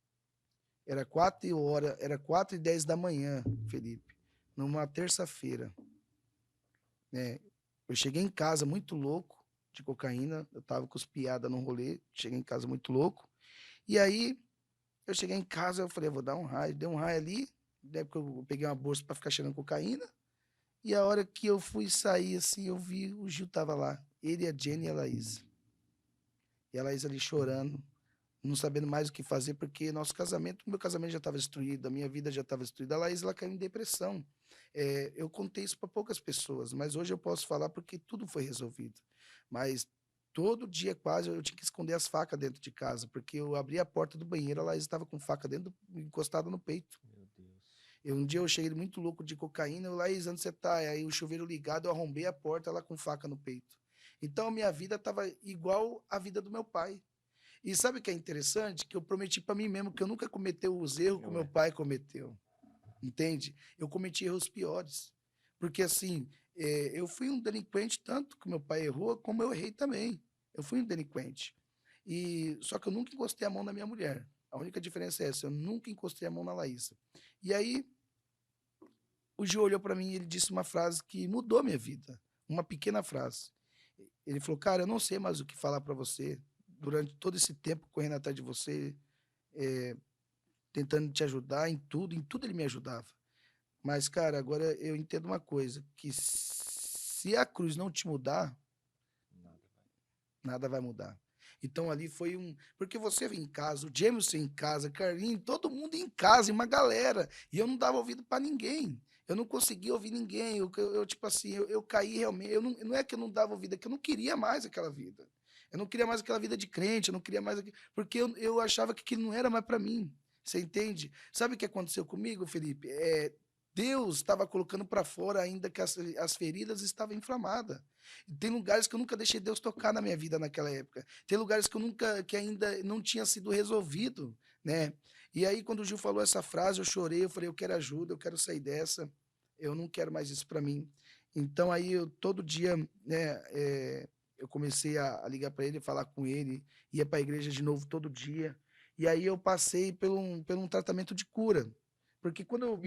Era 4h10 da manhã, Felipe, numa terça-feira, né? Eu cheguei em casa muito louco de cocaína, eu tava com os piada no rolê, cheguei em casa muito louco. E aí, eu cheguei em casa, eu falei, vou dar um raio, dei um raio ali, né, porque eu peguei uma bolsa para ficar cheirando cocaína, e a hora que eu fui sair, assim, eu vi o Gil tava lá, ele, a Jenny e a Laís. E a Laís ali chorando, não sabendo mais o que fazer, porque meu casamento já estava destruído, a minha vida já estava destruída. A Laís, ela caiu em depressão. Eu contei isso para poucas pessoas, mas hoje eu posso falar porque tudo foi resolvido. Mas Todo dia quase eu tinha que esconder as facas dentro de casa, porque eu abria a porta do banheiro, a Laís estava com faca dentro, encostada no peito. Meu Deus. Um dia eu cheguei muito louco de cocaína, eu, Laís, onde você tá? Aí o chuveiro ligado, eu arrombei a porta, ela com faca no peito. Então a minha vida estava igual à vida do meu pai. E sabe o que é interessante? Que eu prometi para mim mesmo que eu nunca cometeu os erros que meu Ué. pai cometeu. Entende? Eu cometi erros piores. Porque assim, eu fui um delinquente tanto que meu pai errou, como eu errei também. Eu fui um delinquente. Só que eu nunca encostei a mão na minha mulher. A única diferença é essa, eu nunca encostei a mão na Laísa. E aí, o Gil olhou para mim e ele disse uma frase que mudou a minha vida. Uma pequena frase. Ele falou, cara, eu não sei mais o que falar para você. Durante todo esse tempo correndo atrás de você, é, tentando te ajudar em tudo ele me ajudava. Mas, cara, agora eu entendo uma coisa, que se a cruz não te mudar, Nada vai. nada vai mudar. Então ali foi um. Porque você vem em casa, o Jameson em casa, Carlinhos, todo mundo em casa, uma galera. E eu não dava ouvido para ninguém. Eu não conseguia ouvir ninguém. Tipo assim, eu caí realmente. Não é que eu não dava ouvido, é que eu não queria mais aquela vida. Eu não queria mais aquela vida de crente, eu não queria mais. Porque eu achava que aquilo não era mais para mim. Você entende? Sabe o que aconteceu comigo, Felipe? Deus estava colocando para fora ainda que as feridas estavam inflamadas. Tem lugares que eu nunca deixei Deus tocar na minha vida naquela época. Tem lugares que ainda não tinha sido resolvido, né? E aí quando o Gil falou essa frase, eu chorei, eu falei, eu quero ajuda, eu quero sair dessa. Eu não quero mais isso para mim. Então aí eu todo dia, né, eu comecei a ligar para ele, falar com ele, ia para a igreja de novo todo dia. E aí eu passei por um tratamento de cura. Porque quando eu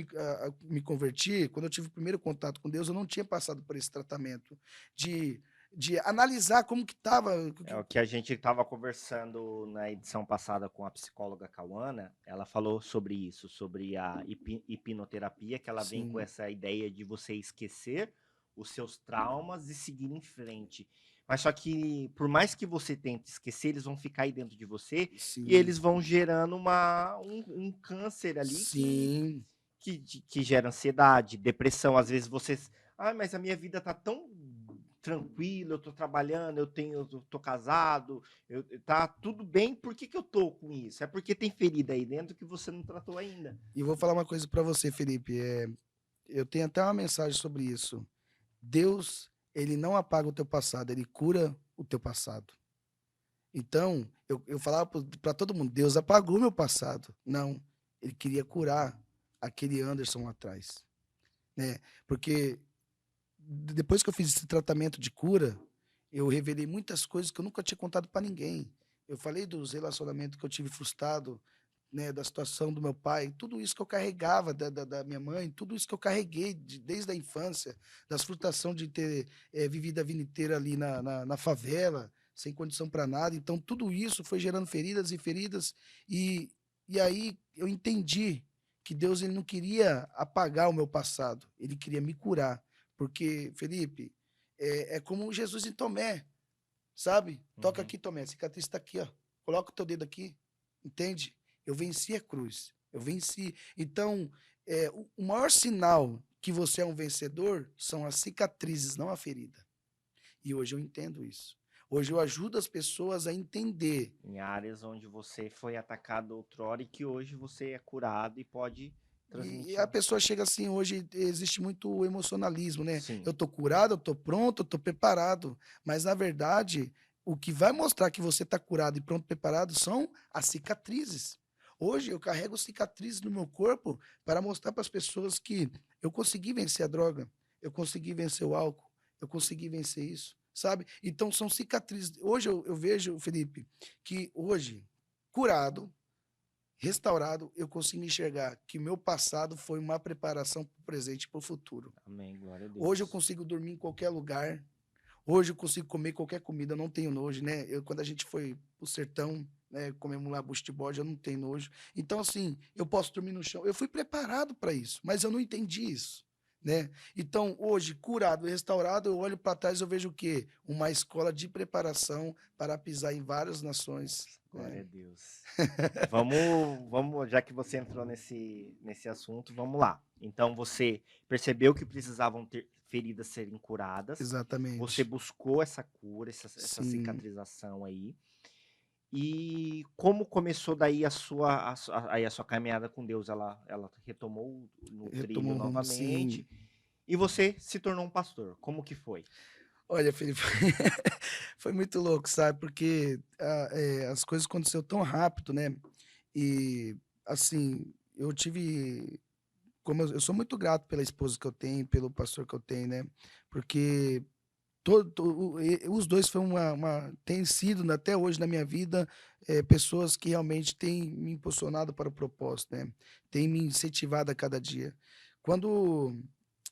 me converti, quando eu tive o primeiro contato com Deus, eu não tinha passado por esse tratamento de, de analisar como que estava. É o que a gente estava conversando na edição passada com a psicóloga Cauana. Ela falou sobre isso, sobre a hipnoterapia, que ela vem com Sim, essa ideia de você esquecer os seus traumas e seguir em frente. Mas só que, por mais que você tente esquecer, eles vão ficar aí dentro de você e sim, eles vão gerando um câncer ali sim. que gera ansiedade, depressão. Às vezes você. Ah, mas a minha vida tá tão tranquila, eu tô trabalhando, eu tô casado, tá tudo bem, por que eu tô com isso? É porque tem ferida aí dentro que você não tratou ainda. E vou falar uma coisa para você, Felipe. Eu tenho até uma mensagem sobre isso. Deus, ele não apaga o teu passado, ele cura o teu passado. Então, eu falava para todo mundo, Deus apagou meu passado. Não, ele queria curar aquele Anderson lá atrás, né? Porque depois que eu fiz esse tratamento de cura, eu revelei muitas coisas que eu nunca tinha contado para ninguém. Eu falei dos relacionamentos que eu tive frustrado, né, da situação do meu pai, tudo isso que eu carregava da minha mãe, tudo isso que eu carreguei desde a infância, das frustrações de ter vivido a vida inteira ali na favela, sem condição para nada. Então, tudo isso foi gerando feridas e feridas, e, e aí eu entendi que Deus ele não queria apagar o meu passado, ele queria me curar. Porque, Felipe, é como Jesus em Tomé, sabe? Toca Uhum. aqui, Tomé, a cicatriz está aqui, ó. Coloca o teu dedo aqui, entende? Eu venci a cruz, eu venci. Então, o maior sinal que você é um vencedor são as cicatrizes, não a ferida. E hoje eu entendo isso. Hoje eu ajudo as pessoas a entender. Em áreas onde você foi atacado outrora e que hoje você é curado e pode E a transmitir. pessoa chega assim, hoje existe muito emocionalismo, né? Sim. Eu tô curado, eu tô pronto, eu tô preparado. Mas, na verdade, o que vai mostrar que você tá curado e pronto, preparado, são as cicatrizes. Hoje eu carrego cicatrizes no meu corpo para mostrar para as pessoas que eu consegui vencer a droga, eu consegui vencer o álcool, eu consegui vencer isso, sabe? Então são cicatrizes. Hoje eu vejo, Felipe, que hoje, curado, restaurado, eu consigo enxergar que meu passado foi uma preparação para o presente e para o futuro. Amém. Glória a Hoje eu Deus. consigo dormir em qualquer lugar. Hoje eu consigo comer qualquer comida, eu não tenho nojo, né? Quando a gente foi pro sertão, né, comemos lá bucho de bode, eu não tenho nojo. Então, assim, eu posso dormir no chão. Eu fui preparado para isso, mas eu não entendi isso, né? Então, hoje, curado e restaurado, eu olho para trás e eu vejo o quê? Uma escola de preparação para pisar em várias nações, Glória né? a Deus. Vamos, já que você entrou nesse assunto, vamos lá. Então você percebeu que precisavam ter feridas serem curadas, você Exatamente. buscou essa cura, essa Sim, cicatrização aí. E como começou daí a sua caminhada com Deus? Ela retomou no trilho retomou o rumo, sim. novamente e você se tornou um pastor. Como que foi? Olha, Felipe, foi muito louco, sabe, porque, as coisas aconteceu tão rápido, né, e, assim, eu tive como eu sou muito grato pela esposa que eu tenho, pelo pastor que eu tenho, né, porque os 2 foi têm sido, né, até hoje na minha vida, pessoas que realmente têm me impulsionado para o propósito, né, têm me incentivado a cada dia. Quando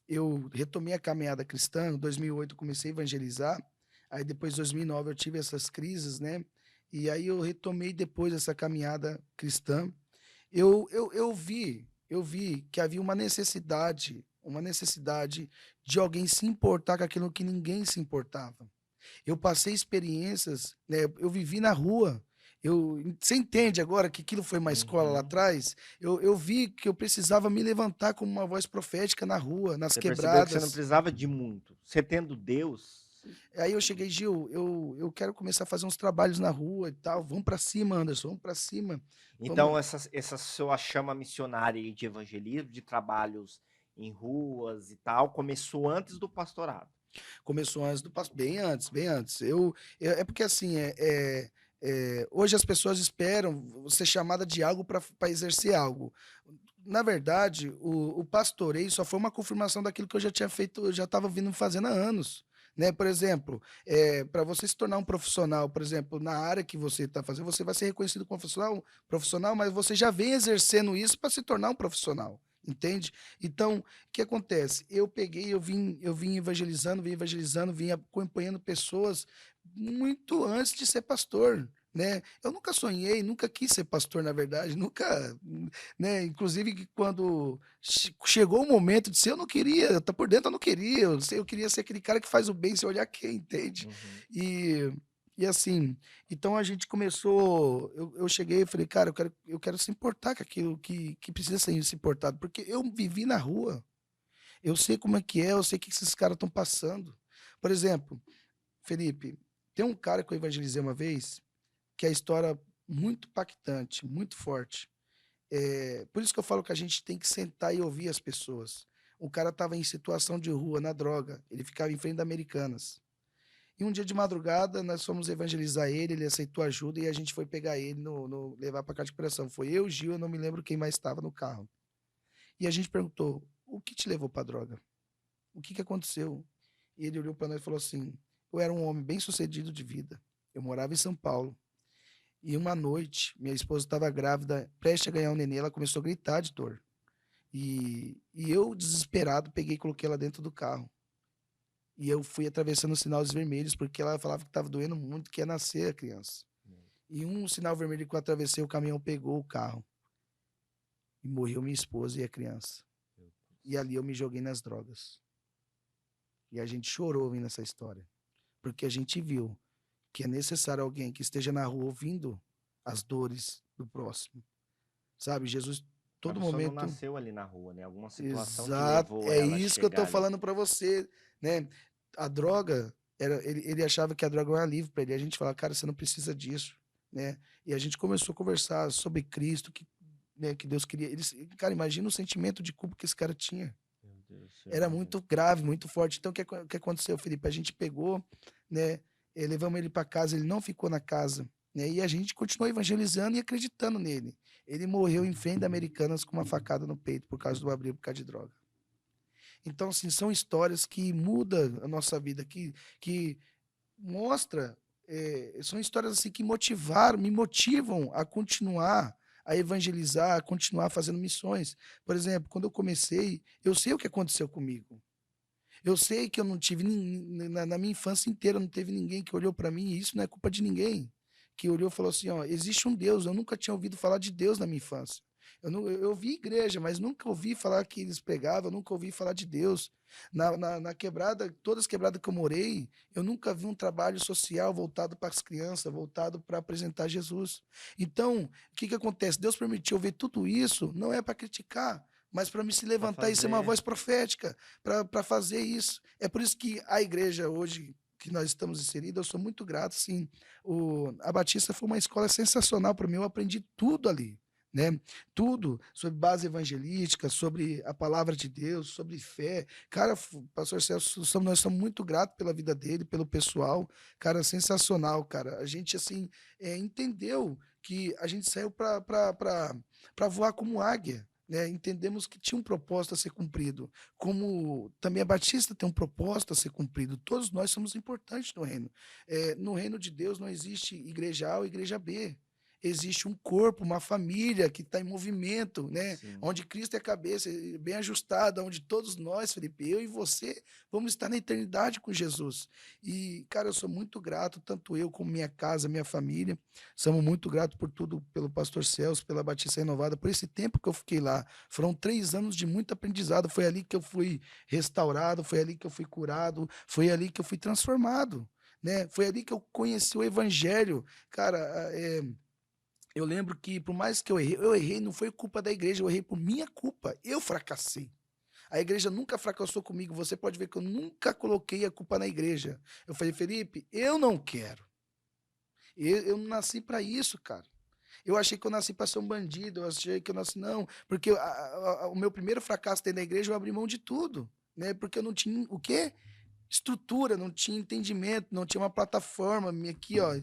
eu retomei a caminhada cristã, em 2008 eu comecei a evangelizar, aí depois em 2009 eu tive essas crises, né, e aí eu retomei depois essa caminhada cristã. Eu vi que havia uma necessidade de alguém se importar com aquilo que ninguém se importava. Eu passei experiências, né, eu vivi na rua, você entende agora que aquilo foi uma escola lá Uhum. atrás? Eu vi que eu precisava me levantar como uma voz profética na rua, nas Você percebeu que você não quebradas. precisava de muito. Você tendo Deus, Aí eu cheguei: "Gil, eu quero começar a fazer uns trabalhos na rua e tal, vamos pra cima Anderson, vamos pra cima, vamos". então essa sua chama missionária aí de evangelismo, de trabalhos em ruas e tal, começou antes do pastorado. Começou antes do pasto bem antes, bem antes. É porque assim, hoje as pessoas esperam ser chamada de algo para exercer algo. Na verdade, o pastoreio só foi uma confirmação daquilo que eu já tinha feito, eu já estava vindo fazendo há anos, né. Por exemplo, pra você se tornar um profissional, por exemplo, na área que você está fazendo, você vai ser reconhecido como profissional, mas você já vem exercendo isso para se tornar um profissional, entende? Então, o que acontece? Eu vim evangelizando, vim acompanhando pessoas muito antes de ser pastor, né. Eu nunca sonhei, nunca quis ser pastor, na verdade, nunca, né, inclusive que quando chegou o momento de ser, eu não queria, tá por dentro eu não queria, eu queria ser aquele cara que faz o bem sem olhar quem, entende. Uhum. E e assim, então a gente começou, eu cheguei e falei: "Cara, eu quero se importar com aquilo que precisa ser se importado", porque eu vivi na rua, eu sei como é que é, eu sei o que esses caras estão passando. Por exemplo, Felipe, tem um cara que eu evangelizei uma vez, que é a história muito impactante, muito forte. Por isso que eu falo que a gente tem que sentar e ouvir as pessoas. O cara estava em situação de rua, na droga, ele ficava em frente da Americanas. E um dia de madrugada, nós fomos evangelizar ele aceitou ajuda e a gente foi pegar ele levar para casa de recuperação. Foi eu, Gil, eu não me lembro quem mais estava no carro. E a gente perguntou: "O que te levou pra droga? O que que aconteceu?" E ele olhou para nós e falou assim: "Eu era um homem bem-sucedido de vida. Eu morava em São Paulo. E uma noite, minha esposa estava grávida, prestes a ganhar um nenê, ela começou a gritar de dor. E eu, desesperado, peguei e coloquei ela dentro do carro. E eu fui atravessando os sinais vermelhos, porque ela falava que estava doendo muito, que ia nascer a criança. E um sinal vermelho que eu atravessei, o caminhão pegou o carro. E morreu minha esposa e a criança. Meu E Deus. ali eu me joguei nas drogas. E a gente chorou ouvindo essa história. Porque a gente viu que é necessário alguém que esteja na rua ouvindo as dores do próximo. Sabe, Jesus, Mas todo você não momento. nasceu ali na rua, né? Alguma situação que Exato, levou é ela a isso que eu tô chegar ali. falando pra você, né. A droga ele achava que a droga era um alívio pra ele, a gente fala: "Cara, você não precisa disso", né. E a gente começou a conversar sobre Cristo, que Deus queria cara, imagina o sentimento de culpa que esse cara tinha. Meu Deus, eu Era imagino. muito grave, muito forte. Então o que aconteceu, Felipe? A gente pegou, né, levamos ele para casa, ele não ficou na casa, né, e a gente continuou evangelizando e acreditando nele. Ele morreu em frente da Americanas com uma facada no peito por causa do abrigo, por causa de droga. Então, assim, são histórias que mudam a nossa vida, que mostra, são histórias assim que me motivam a continuar a evangelizar, a continuar fazendo missões. Por exemplo, quando eu comecei, eu sei o que aconteceu comigo. Eu sei que eu não tive na minha infância inteira não teve ninguém que olhou para mim, e isso não é culpa de ninguém, que olhou e falou assim: "Ó, existe um Deus", eu nunca tinha ouvido falar de Deus na minha infância. Eu ouvi igreja, mas nunca ouvi falar que eles pregavam, nunca ouvi falar de Deus. Na quebrada, todas as quebradas que eu morei, eu nunca vi um trabalho social voltado para as crianças, voltado para apresentar Jesus. Então, o que que acontece? Deus permitiu eu ver tudo isso, não é para criticar, mas para me se Pra levantar e ser uma fazer. voz profética, para fazer isso. É por isso que a igreja hoje que nós estamos inseridos, eu sou muito grato, sim. A Batista foi uma escola sensacional para mim, eu aprendi tudo ali, né? Tudo sobre base evangelística, sobre a palavra de Deus, sobre fé. Cara, pastor Celso, nós somos muito gratos pela vida dele, pelo pessoal. Cara, sensacional, cara. A gente, assim, entendeu que a gente saiu para voar como águia. Né, entendemos que tinha um propósito a ser cumprido, como também a Batista tem um propósito a ser cumprido. Todos nós somos importantes no reino. No reino de Deus não existe igreja A ou igreja B. Existe um corpo, uma família que está em movimento, né? Sim. Onde Cristo é a cabeça, bem ajustada, onde todos nós, Felipe, eu e você, vamos estar na eternidade com Jesus. E, cara, eu sou muito grato, tanto eu como minha casa, minha família. Somos muito gratos por tudo, pelo pastor Celso, pela Batista Renovada, por esse tempo que eu fiquei lá. Foram 3 anos de muito aprendizado. Foi ali que eu fui restaurado, foi ali que eu fui curado, foi ali que eu fui transformado. Né? Foi ali que eu conheci o evangelho. Cara, eu lembro que, por mais que eu errei, não foi culpa da igreja, eu errei por minha culpa. Eu fracassei. A igreja nunca fracassou comigo. Você pode ver que eu nunca coloquei a culpa na igreja. Eu falei, Felipe, eu não quero. Eu não nasci para isso, cara. Eu achei que eu nasci para ser um bandido, eu achei que eu nasci. Não, porque o meu primeiro fracasso dentro da igreja, eu abri mão de tudo. Né? Porque eu não tinha o quê? Estrutura, não tinha entendimento, não tinha uma plataforma aqui, ó,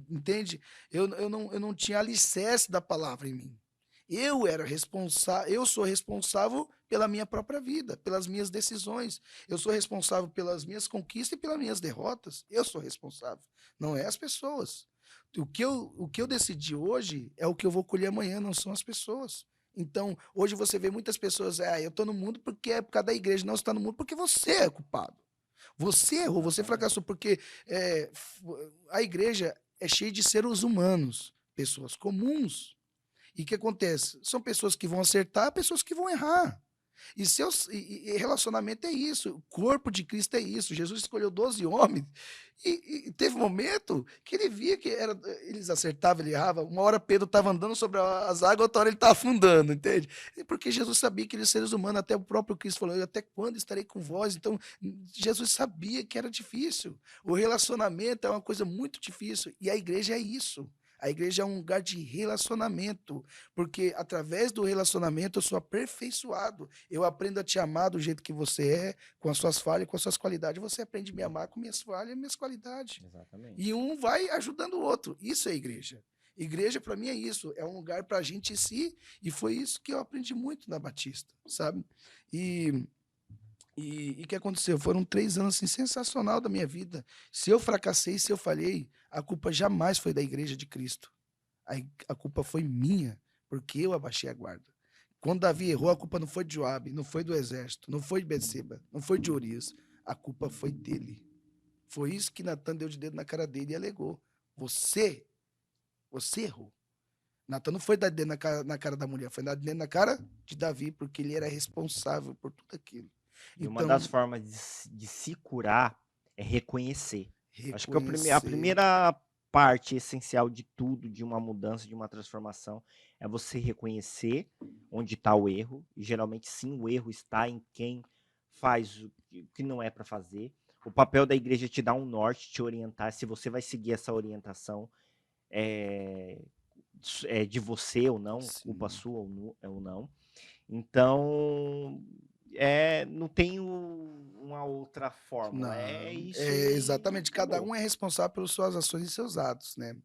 entende? Eu não tinha alicerce da palavra em mim. Eu sou responsável pela minha própria vida, pelas minhas decisões. Eu sou responsável pelas minhas conquistas e pelas minhas derrotas. Eu sou responsável, não é as pessoas. O que eu decidi hoje é o que eu vou colher amanhã, não são as pessoas. Então, hoje você vê muitas pessoas, eu estou no mundo porque é por causa da igreja. Não, você está no mundo porque você é culpado. Você errou, você Exatamente. fracassou, porque a igreja é cheia de seres humanos, pessoas comuns. E o que acontece? São pessoas que vão acertar, pessoas que vão errar. E relacionamento é isso, o corpo de Cristo é isso. Jesus escolheu 12 homens e teve um momento que ele via que eles acertavam, ele errava. Uma hora Pedro estava andando sobre as águas, outra hora ele estava afundando, entende? Porque Jesus sabia que eles seres humanos, até o próprio Cristo falou, até quando estarei com vós? Então, Jesus sabia que era difícil. O relacionamento é uma coisa muito difícil e a igreja é isso. A igreja é um lugar de relacionamento, porque através do relacionamento eu sou aperfeiçoado. Eu aprendo a te amar do jeito que você é, com as suas falhas, com as suas qualidades. Você aprende a me amar com minhas falhas e minhas qualidades. E Exatamente. um vai ajudando o outro. Isso é igreja. Igreja, para mim, é isso. É um lugar para a gente se. E foi isso que eu aprendi muito na Batista, sabe? E o que aconteceu? Foram 3 anos assim, sensacional da minha vida. Se eu fracassei, se eu falhei, a culpa jamais foi da igreja de Cristo. A culpa foi minha, porque eu abaixei a guarda. Quando Davi errou, a culpa não foi de Joabe, não foi do exército, não foi de Betseba, não foi de Urias. A culpa foi dele. Foi isso que Natan deu de dedo na cara dele e alegou. Você, você errou. Natan não foi dar dedo na cara da mulher, foi dar dedo na cara de Davi, porque ele era responsável por tudo aquilo. E uma das Então, formas de se curar é reconhecer. Acho que a reconhecer. primeira parte essencial de tudo, de uma mudança, de uma transformação, é você reconhecer onde está o erro. E geralmente, sim, o erro está em quem faz o que não é para fazer. O papel da igreja é te dar um norte, te orientar. Se você vai seguir essa orientação, é, é de você ou não, culpa Sim. sua ou não. Então, não tem uma outra fórmula. É Não, isso e exatamente. Cada acabou. um é responsável pelas suas ações e seus atos, né?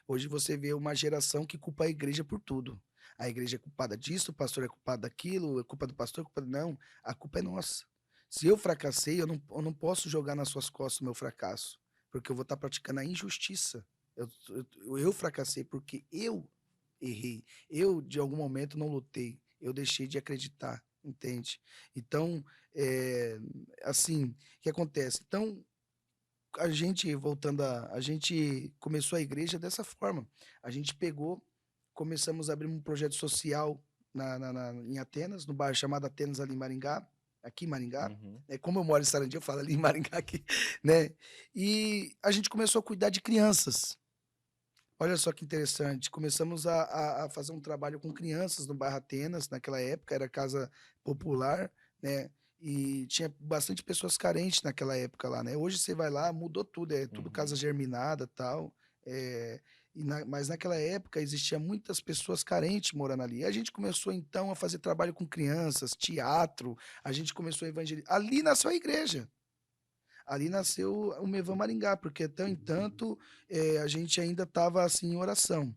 Hoje você vê uma geração que culpa a igreja por tudo. A igreja é culpada disso, o pastor é culpado daquilo, é culpa do pastor, é culpa do... Não, a culpa é nossa. Se eu fracassei, eu não posso jogar nas suas costas o meu fracasso, porque eu vou estar praticando a injustiça. Eu fracassei porque eu errei. Eu, de algum momento, não lutei. Eu deixei de acreditar, entende? Então, assim, o que acontece? Então, a gente, voltando a gente começou a igreja dessa forma. A gente pegou, começamos a abrir um projeto social em Atenas, no bairro chamado Atenas, ali em Maringá, aqui em Maringá. Uhum. Como eu moro em Sarandi, eu falo ali em Maringá aqui, né? E a gente começou a cuidar de crianças. Olha só que interessante. Começamos a fazer um trabalho com crianças no bairro Atenas, naquela época, era casa popular, né? E tinha bastante pessoas carentes naquela época lá, né? Hoje você vai lá, mudou tudo, é tudo casa Uhum. germinada, tal. É, mas naquela época existia muitas pessoas carentes morando ali. E a gente começou então a fazer trabalho com crianças, teatro, a gente começou a evangelizar. Ali nasceu a igreja. Ali nasceu o Mevã Maringá, porque até tanto a gente ainda estava assim em oração.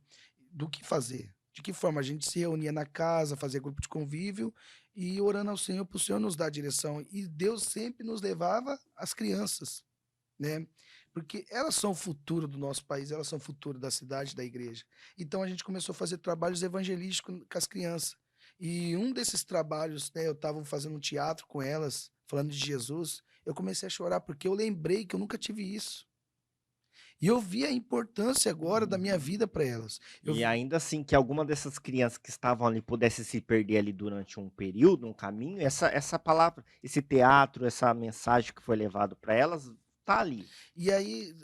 Do que fazer? De que forma? A gente se reunia na casa, fazia grupo de convívio e orando ao Senhor para o Senhor nos dar direção. E Deus sempre nos levava as crianças, né? Porque elas são o futuro do nosso país, elas são o futuro da cidade, da igreja. Então a gente começou a fazer trabalhos evangelísticos com as crianças. E um desses trabalhos, né, eu estava fazendo um teatro com elas, falando de Jesus, eu comecei a chorar porque eu lembrei que eu nunca tive isso. E eu vi a importância agora da minha vida para elas. Eu E vi- ainda assim que alguma dessas crianças que estavam ali pudesse se perder ali durante um período, um caminho, essa palavra, esse teatro, essa mensagem que foi levado para elas, tá ali. e aí,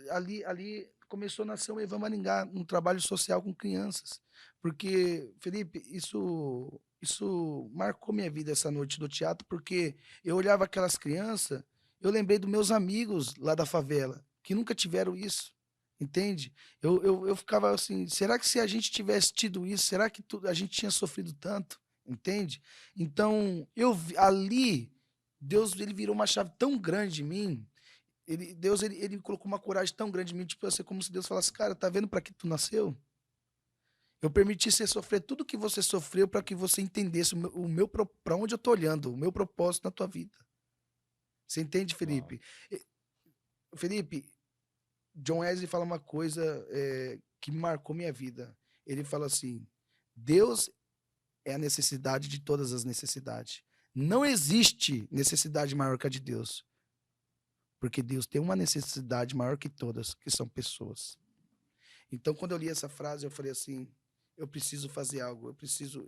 ali começou a nascer o Evan Maringá, um trabalho social com crianças. Porque, Felipe, isso marcou minha vida essa noite do teatro, porque eu olhava aquelas crianças, eu lembrei dos meus amigos lá da favela, que nunca tiveram isso, entende? Eu ficava assim, será que se a gente tivesse tido isso, será que a gente tinha sofrido tanto, entende? Então, ali, Deus ele virou uma chave tão grande em mim, Deus ele colocou uma coragem tão grande em mim, tipo assim, como se Deus falasse, cara, tá vendo para que tu nasceu? Eu permiti você sofrer tudo que você sofreu para que você entendesse para onde eu tô olhando, o meu propósito na tua vida. Você entende, Uau. Felipe? E- Felipe, John Wesley fala uma coisa que marcou minha vida. Ele fala assim: Deus é a necessidade de todas as necessidades. Não existe necessidade maior que a de Deus, porque Deus tem uma necessidade maior que todas, que são pessoas. Então, quando eu li essa frase, eu falei assim: eu preciso fazer algo,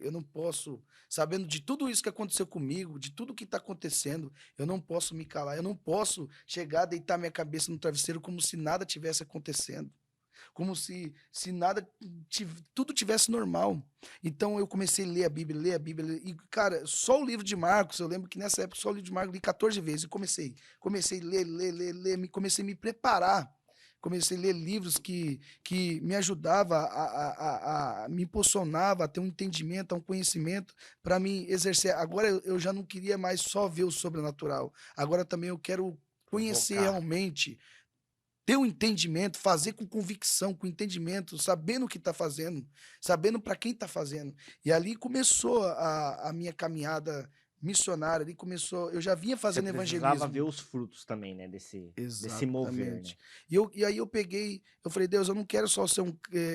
eu não posso, sabendo de tudo isso que aconteceu comigo, de tudo que está acontecendo, eu não posso me calar, eu não posso chegar, deitar minha cabeça no travesseiro como se nada tivesse acontecendo, como se nada, tudo tivesse normal. Então, eu comecei a ler a Bíblia, e, cara, só o livro de Marcos, eu lembro que nessa época, só o livro de Marcos eu li 14 vezes, e comecei a ler, comecei a me preparar. Comecei a ler livros que me ajudava me impulsionava a ter um entendimento, a um conhecimento para me exercer. Agora eu já não queria mais só ver o sobrenatural. Agora também eu quero conhecer Provocar. realmente, ter um entendimento, fazer com convicção, com entendimento, sabendo o que está fazendo, sabendo para quem está fazendo. E ali começou a minha caminhada missionária, ali começou, eu já vinha Você fazendo precisava ver evangelismo. os frutos também, né, desse mover, né. Exatamente. E aí eu peguei, eu falei: "Deus, eu não quero só ser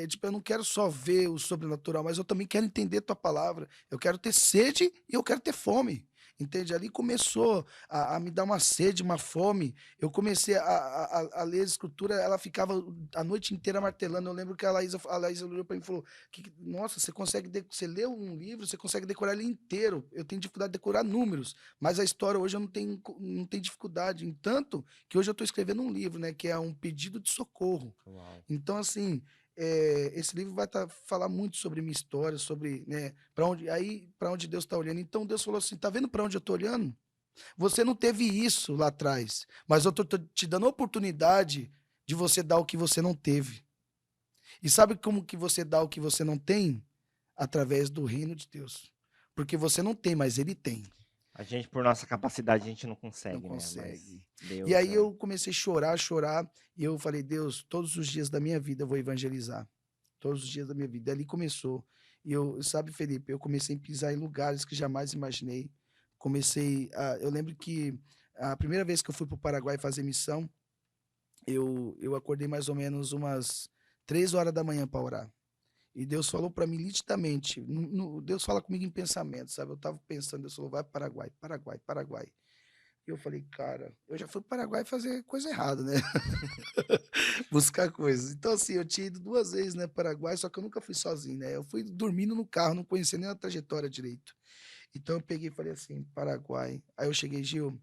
tipo, eu não quero só ver o sobrenatural, mas eu também quero entender tua palavra. Eu quero ter sede e eu quero ter fome". Entende? Ali começou a me dar uma sede, uma fome. Eu comecei a ler a escritura, ela ficava a noite inteira martelando. Eu lembro que a Laísa olhou para mim e falou: Nossa, você consegue, você leu um livro, você consegue decorar ele inteiro. Eu tenho dificuldade de decorar números, mas a história hoje eu não tenho dificuldade. Entanto, que hoje eu estou escrevendo um livro, né, que é um pedido de socorro. Uau. Então, assim, esse livro vai falar muito sobre minha história, sobre, né, para onde Deus está olhando. Então, Deus falou assim: tá vendo para onde eu estou olhando? Você não teve isso lá atrás, mas eu tô te dando a oportunidade de você dar o que você não teve. E sabe como que você dá o que você não tem? Através do reino de Deus. Porque você não tem, mas ele tem. A gente, por nossa capacidade, a gente não Não consegue, né, mas consegue. E Deus aí é eu comecei a chorar, e eu falei: Deus, todos os dias da minha vida eu vou evangelizar. Todos os dias da minha vida. E ali começou. E sabe, Felipe, eu comecei a pisar em lugares que jamais imaginei. Eu lembro que a primeira vez que eu fui para o Paraguai fazer missão, eu acordei mais ou menos umas 3 horas da manhã para orar. E Deus falou para mim nitidamente, Deus fala comigo em pensamento, sabe? Eu estava pensando, Deus falou: vai para o Paraguai, Paraguai, Paraguai. E eu falei: cara, eu já fui para o Paraguai fazer coisa errada, né? Buscar coisas. Então, assim, eu tinha ido 2 vezes, né, Paraguai, só que eu nunca fui sozinho, né? Eu fui dormindo no carro, não conhecia nem a trajetória direito. Então eu peguei e falei assim: Paraguai. Aí eu cheguei: Gil,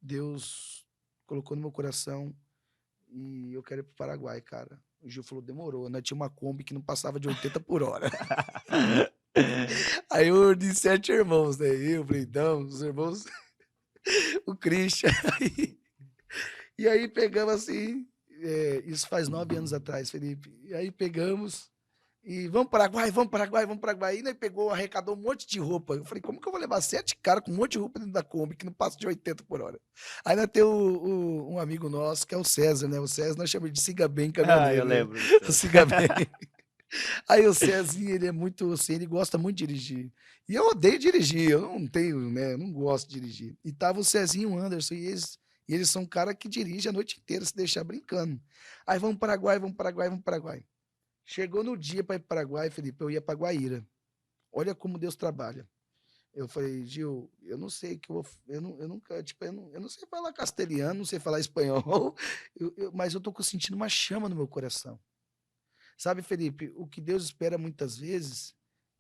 Deus colocou no meu coração e eu quero ir pro Paraguai, cara. O Gil falou, demorou. Nós tinha uma Kombi que não passava de 80 por hora. Aí eu disse 7 irmãos, né? Eu falei, não, os irmãos, o Christian. E aí pegamos assim, isso faz 9 anos atrás, Felipe. E aí pegamos e vamos para o Paraguai, vamos para o Paraguai, vamos para o Paraguai. E aí pegou, arrecadou um monte de roupa. Eu falei, como que eu vou levar 7 caras com um monte de roupa dentro da Kombi que não passa de 80 por hora? Aí nós tem um amigo nosso, que é o César, né? O César nós chamamos de Siga Bem Ah, eu Caminhoneiro, né? lembro O disso. Siga Bem. Aí o Cezinho, ele é muito assim, ele gosta muito de dirigir. E eu odeio dirigir, eu não tenho, né? Eu não gosto de dirigir. E tava o Cezinho e o Anderson, e eles são um cara que dirige a noite inteira, se deixar brincando. Aí vamos para o Paraguai, vamos para o Paraguai, vamos para o Paraguai. Chegou no dia para ir para o Paraguai, Felipe, eu ia para Guaíra. Olha como Deus trabalha. Eu falei, Gil, eu não sei que eu nunca, tipo, eu não sei falar castelhano, não sei falar espanhol, mas eu tô sentindo uma chama no meu coração. Sabe, Felipe, o que Deus espera muitas vezes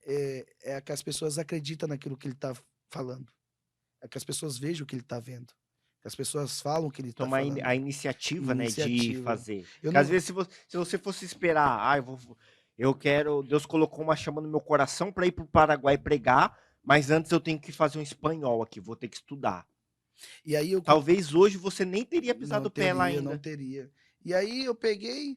é que as pessoas acreditam naquilo que ele está falando, é que as pessoas vejam o que ele está vendo, que as pessoas falam o que ele está Tomar a falando. iniciativa, né, de Iniciativa. fazer. Eu Porque às não, vezes se você fosse esperar, eu quero, Deus colocou uma chama no meu coração para ir pro Paraguai pregar, mas antes eu tenho que fazer um espanhol aqui, vou ter que estudar. e aí Talvez hoje você nem teria não pisado o pé lá teria, não ainda. teria. E aí eu peguei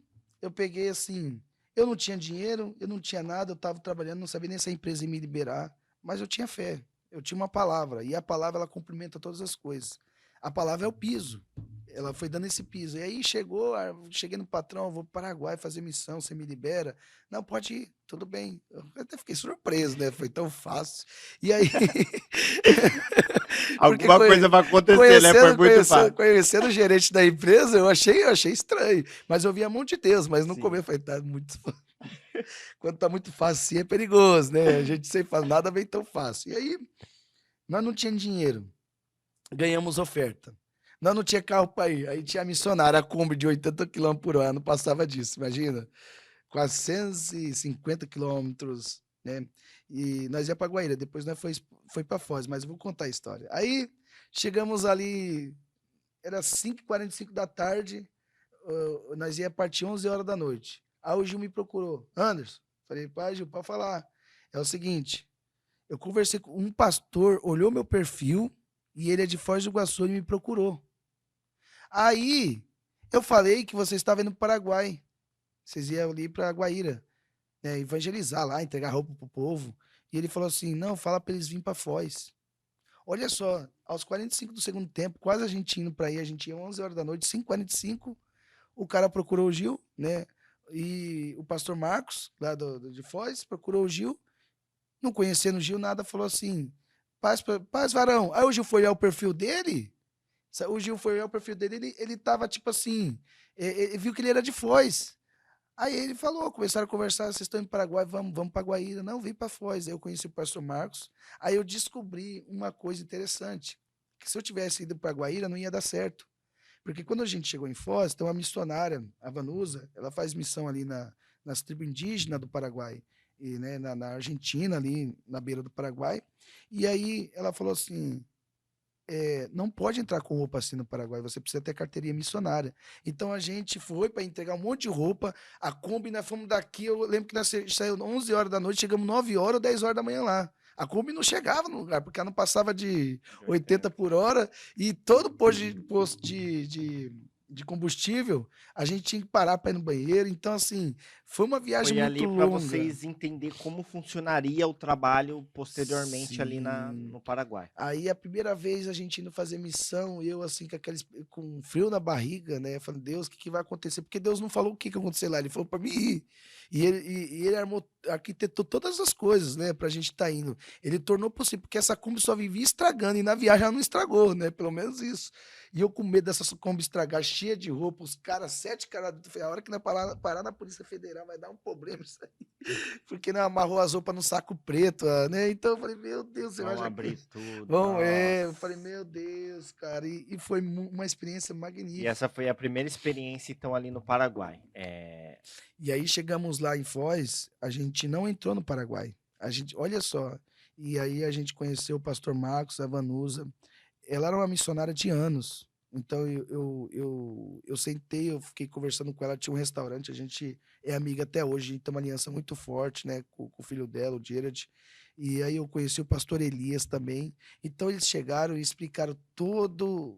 assim, eu não tinha dinheiro, eu não tinha nada, eu estava trabalhando, não sabia nem se a empresa ia me liberar, mas eu tinha fé, eu tinha uma palavra, e a palavra ela cumprimenta todas as coisas. A palavra é o piso. Ela foi dando esse piso. E aí cheguei no patrão, vou para o Paraguai fazer missão, você me libera? Não, pode ir, tudo bem. Eu até fiquei surpreso, né? Foi tão fácil. E aí, porque Alguma coisa vai acontecer, né? Foi conhecendo, muito conhecendo, fácil. conhecendo o gerente da empresa, eu achei estranho. Mas eu vi a mão de Deus, mas no Sim. começo eu falei, tá muito. Quando tá muito fácil assim é perigoso, né? A gente sempre fala, nada vem tão fácil. E aí, nós não tínhamos dinheiro, ganhamos oferta. Nós não tinha carro para ir. Aí tinha a missionária, a Kombi de 80 km por hora, não passava disso, imagina. 450 quilômetros, né? E nós ia para Guaíra, depois nós foi para Foz, mas eu vou contar a história. Aí chegamos ali, era 5h45 da tarde, nós ia partir 11 horas da noite. Aí o Gil me procurou. Anderson, falei, pai, Gil, pode falar. É o seguinte, eu conversei com um pastor, olhou meu perfil e ele é de Foz do Iguaçu e me procurou. Aí eu falei que você estava indo para o Paraguai. Vocês iam ali para Guaíra, né, evangelizar lá, entregar roupa pro povo. E ele falou assim: não, fala para eles virem para Foz. Olha só, aos 45 do segundo tempo, quase a gente indo para aí, a gente ia 11 horas da noite, 5h45, o cara procurou o Gil, né? E o pastor Marcos, lá de Foz, procurou o Gil, não conhecendo o Gil, nada, falou assim: paz, varão. Aí o Gil foi olhar o perfil dele. O Gil foi olhar o perfil dele, ele tava tipo assim, viu que ele era de Foz. Aí ele falou, começaram a conversar, vocês estão em Paraguai, vamos para Guaíra. Não, vim para Foz. Aí eu conheci o pastor Marcos. Aí eu descobri uma coisa interessante, que se eu tivesse ido para Guaíra não ia dar certo. Porque quando a gente chegou em Foz, tem uma missionária, a Vanusa, ela faz missão ali nas tribos indígenas do Paraguai, e, né, na Argentina, ali na beira do Paraguai. E aí ela falou assim, não pode entrar com roupa assim no Paraguai, você precisa ter carteirinha missionária. Então a gente foi para entregar um monte de roupa, a Kombi, nós fomos daqui, eu lembro que nós saímos 11 horas da noite, chegamos 9 horas ou 10 horas da manhã lá. A Kombi não chegava no lugar, porque ela não passava de De 80 80. por hora e todo posto de combustível, a gente tinha que parar para ir no banheiro. Então, assim, foi uma viagem Foi muito ali para longa. vocês entender como funcionaria o trabalho posteriormente ali Sim. no Paraguai. Aí a primeira vez a gente indo fazer missão, eu assim com frio na barriga, né? Falando, Deus, o que vai acontecer? Porque Deus não falou o que ia acontecer lá, ele falou para mim ir. E ele arquitetou todas as coisas, né, pra gente estar indo. Ele tornou possível, porque essa Kombi só vivia estragando, e na viagem ela não estragou, né? Pelo menos isso. E eu com medo dessa Kombi estragar, cheia de roupa, os caras, 7 caras, a hora que nós parar na Polícia Federal vai dar um problema isso aí. Porque não amarrou as roupas no saco preto, né? Então eu falei, meu Deus, você vai Vão já. abrir tudo, Bom, nossa. eu falei, meu Deus, cara, e foi uma experiência E magnífica. essa foi a primeira experiência, então, ali no Paraguai. E aí chegamos lá em Foz, a gente não entrou no Paraguai. A gente, olha só, e aí a gente conheceu o pastor Marcos, a Vanusa. Ela era uma missionária de anos, Então eu sentei, eu fiquei conversando com ela, tinha um restaurante, a gente é amiga até hoje, a gente tem uma aliança muito forte, né, com o filho dela, o Gerard. E aí eu conheci o pastor Elias também. Então eles chegaram e explicaram O todo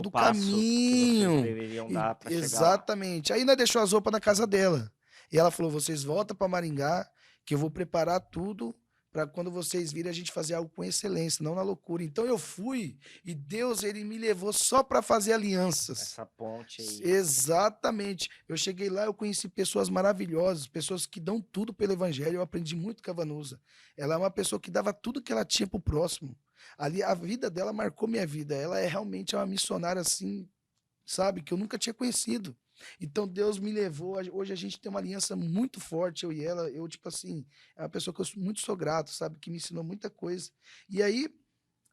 o passo que vocês caminho. deveriam E dar para chegar lá. exatamente. Aí nós deixou as roupas na casa dela. E ela falou: "Vocês voltam para Maringá, que eu vou preparar tudo para quando vocês virem a gente fazer algo com excelência, não na loucura". Então eu fui e Deus ele me levou só para fazer alianças. Essa ponte aí. Exatamente. Eu cheguei lá, eu conheci pessoas maravilhosas, pessoas que dão tudo pelo evangelho. Eu aprendi muito com a Vanusa. Ela é uma pessoa que dava tudo que ela tinha pro próximo. Ali a vida dela marcou minha vida. Ela é realmente uma missionária assim, sabe, que eu nunca tinha conhecido. Então Deus me levou. Hoje a gente tem uma aliança muito forte, eu e ela. Eu, tipo assim, é uma pessoa que eu muito sou grato, sabe, que me ensinou muita coisa. E aí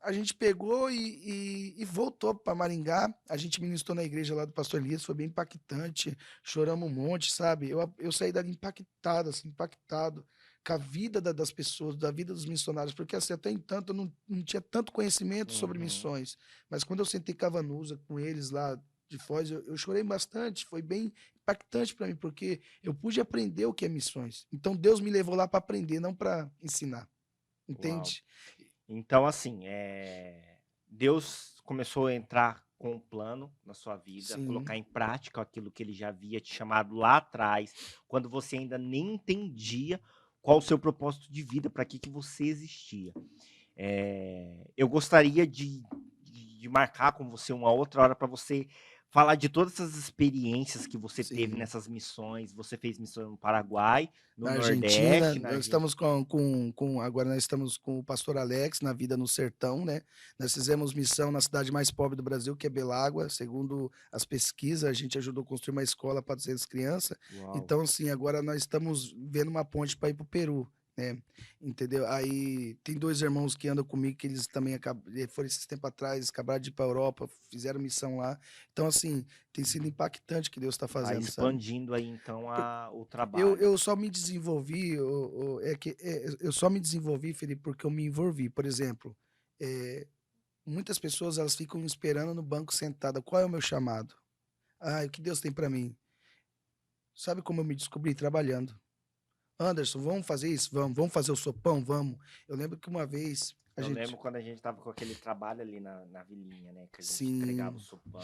a gente pegou e voltou para Maringá. A gente ministrou na igreja lá do pastor Elias, foi bem impactante. Choramos um monte, sabe? Eu saí dali impactado, assim, impactado com a vida das pessoas, da vida dos missionários, porque assim, até então eu não tinha tanto conhecimento sobre Uhum. missões. Mas quando eu sentei com a Vanusa, com eles lá de Foz, eu chorei bastante. Foi bem impactante para mim, porque eu pude aprender o que é missões. Então Deus me levou lá para aprender, não para ensinar. Uau. Entende? Então, assim, Deus começou a entrar com um plano na sua vida, Sim. colocar em prática aquilo que ele já havia te chamado lá atrás, quando você ainda nem entendia qual o seu propósito de vida, para que você existia. Eu gostaria de marcar com você uma outra hora para você falar de todas essas experiências que você teve Sim. nessas missões. Você fez missão no Paraguai, no Na Argentina, Nordeste, na nós Argentina. estamos agora nós estamos com o pastor Alex na Vida no Sertão, né? Nós fizemos missão na cidade mais pobre do Brasil, que é Belágua. Segundo as pesquisas, a gente ajudou a construir uma escola para 200 crianças. Uau. Então, assim, agora nós estamos vendo uma ponte para ir para o Peru, né? Entendeu? Aí tem 2 irmãos que andam comigo que eles também foram esses tempo atrás, acabaram de ir para a Europa, fizeram missão lá. Então, assim, tem sido impactante o que Deus está Tá fazendo, sabe? expandindo aí então o Eu, trabalho. eu só me desenvolvi, eu só me desenvolvi, Felipe, porque eu me envolvi. Por exemplo, é, muitas pessoas elas ficam esperando no banco sentada. Qual é o meu chamado? Ah, o que Deus tem para mim? Sabe como eu me descobri? Trabalhando. Anderson, vamos fazer isso? Vamos. Vamos fazer o sopão? Vamos. Eu lembro que uma vez a Eu gente. lembro quando a gente tava com aquele trabalho ali na vilinha, né? Que a gente entregava o Sim. sopão.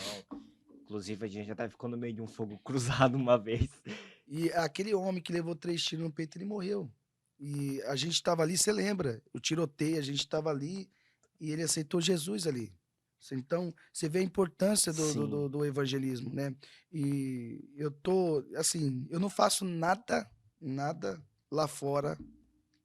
Inclusive, a gente até ficou no meio de um fogo cruzado uma vez. E aquele homem que levou 3 tiros no peito, ele morreu. E a gente estava ali, você lembra? O tiroteio, a gente estava ali e ele aceitou Jesus ali. Então, você vê a importância Sim, do evangelismo, né? E eu tô, assim, eu não faço nada lá fora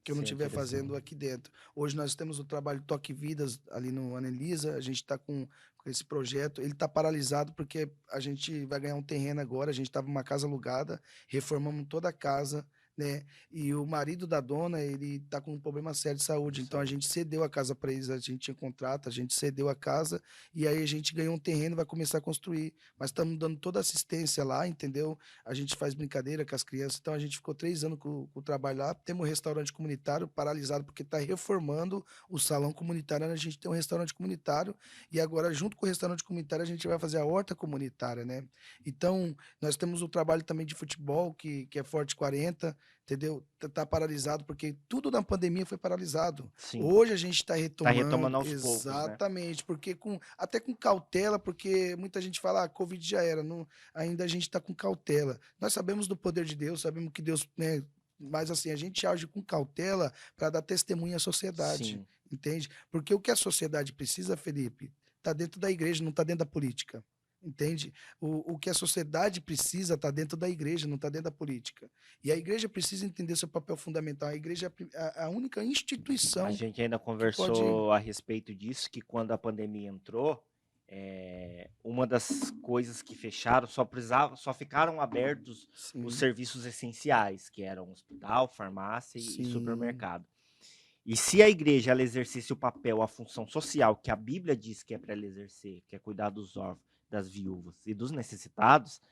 que eu não sim, estiver fazendo interessante. aqui dentro. Hoje nós temos o trabalho Toque Vidas ali no Anelisa, a gente está com esse projeto. Ele está paralisado porque a gente vai ganhar um terreno agora, a gente estava numa casa alugada, reformamos toda a casa, né? E o marido da dona, ele está com um problema sério de saúde, então a Saúde. gente cedeu a casa para eles, a gente tinha contrato, a gente cedeu a casa e aí a gente ganhou um terreno e vai começar a construir. Mas estamos dando toda a assistência lá, entendeu? A gente faz brincadeira com as crianças, então a gente ficou 3 anos com o trabalho lá. Temos um restaurante comunitário paralisado porque está reformando o salão comunitário. A gente tem um restaurante comunitário e agora, junto com o restaurante comunitário, a gente vai fazer a horta comunitária, né? Então, nós temos o trabalho também de futebol, que é Forte 40, entendeu? Tá paralisado porque tudo na pandemia foi paralisado. Sim, Hoje a gente está tá retomando retomando, aos poucos, né? exatamente, porque até com cautela, porque muita gente fala, Covid já era, não, ainda a gente está com cautela. Nós sabemos do poder de Deus, sabemos que Deus, né? Mas assim, a gente age com cautela para dar testemunho à sociedade, Sim. entende? Porque o que a sociedade precisa, Felipe, está dentro da igreja, não está dentro da política. Entende? O que a sociedade precisa está dentro da igreja, não está dentro da política. E a igreja precisa entender seu papel fundamental. A igreja é a única A instituição gente ainda que pode. conversou a respeito disso, que quando a pandemia entrou, uma das coisas que fecharam, só ficaram abertos os Sim, serviços essenciais, que eram hospital, farmácia e sim, supermercado. E se a igreja ela exercesse o papel, a função social que a Bíblia diz que é para ela exercer, que é cuidar dos órfãos, das viúvas e dos necessitados,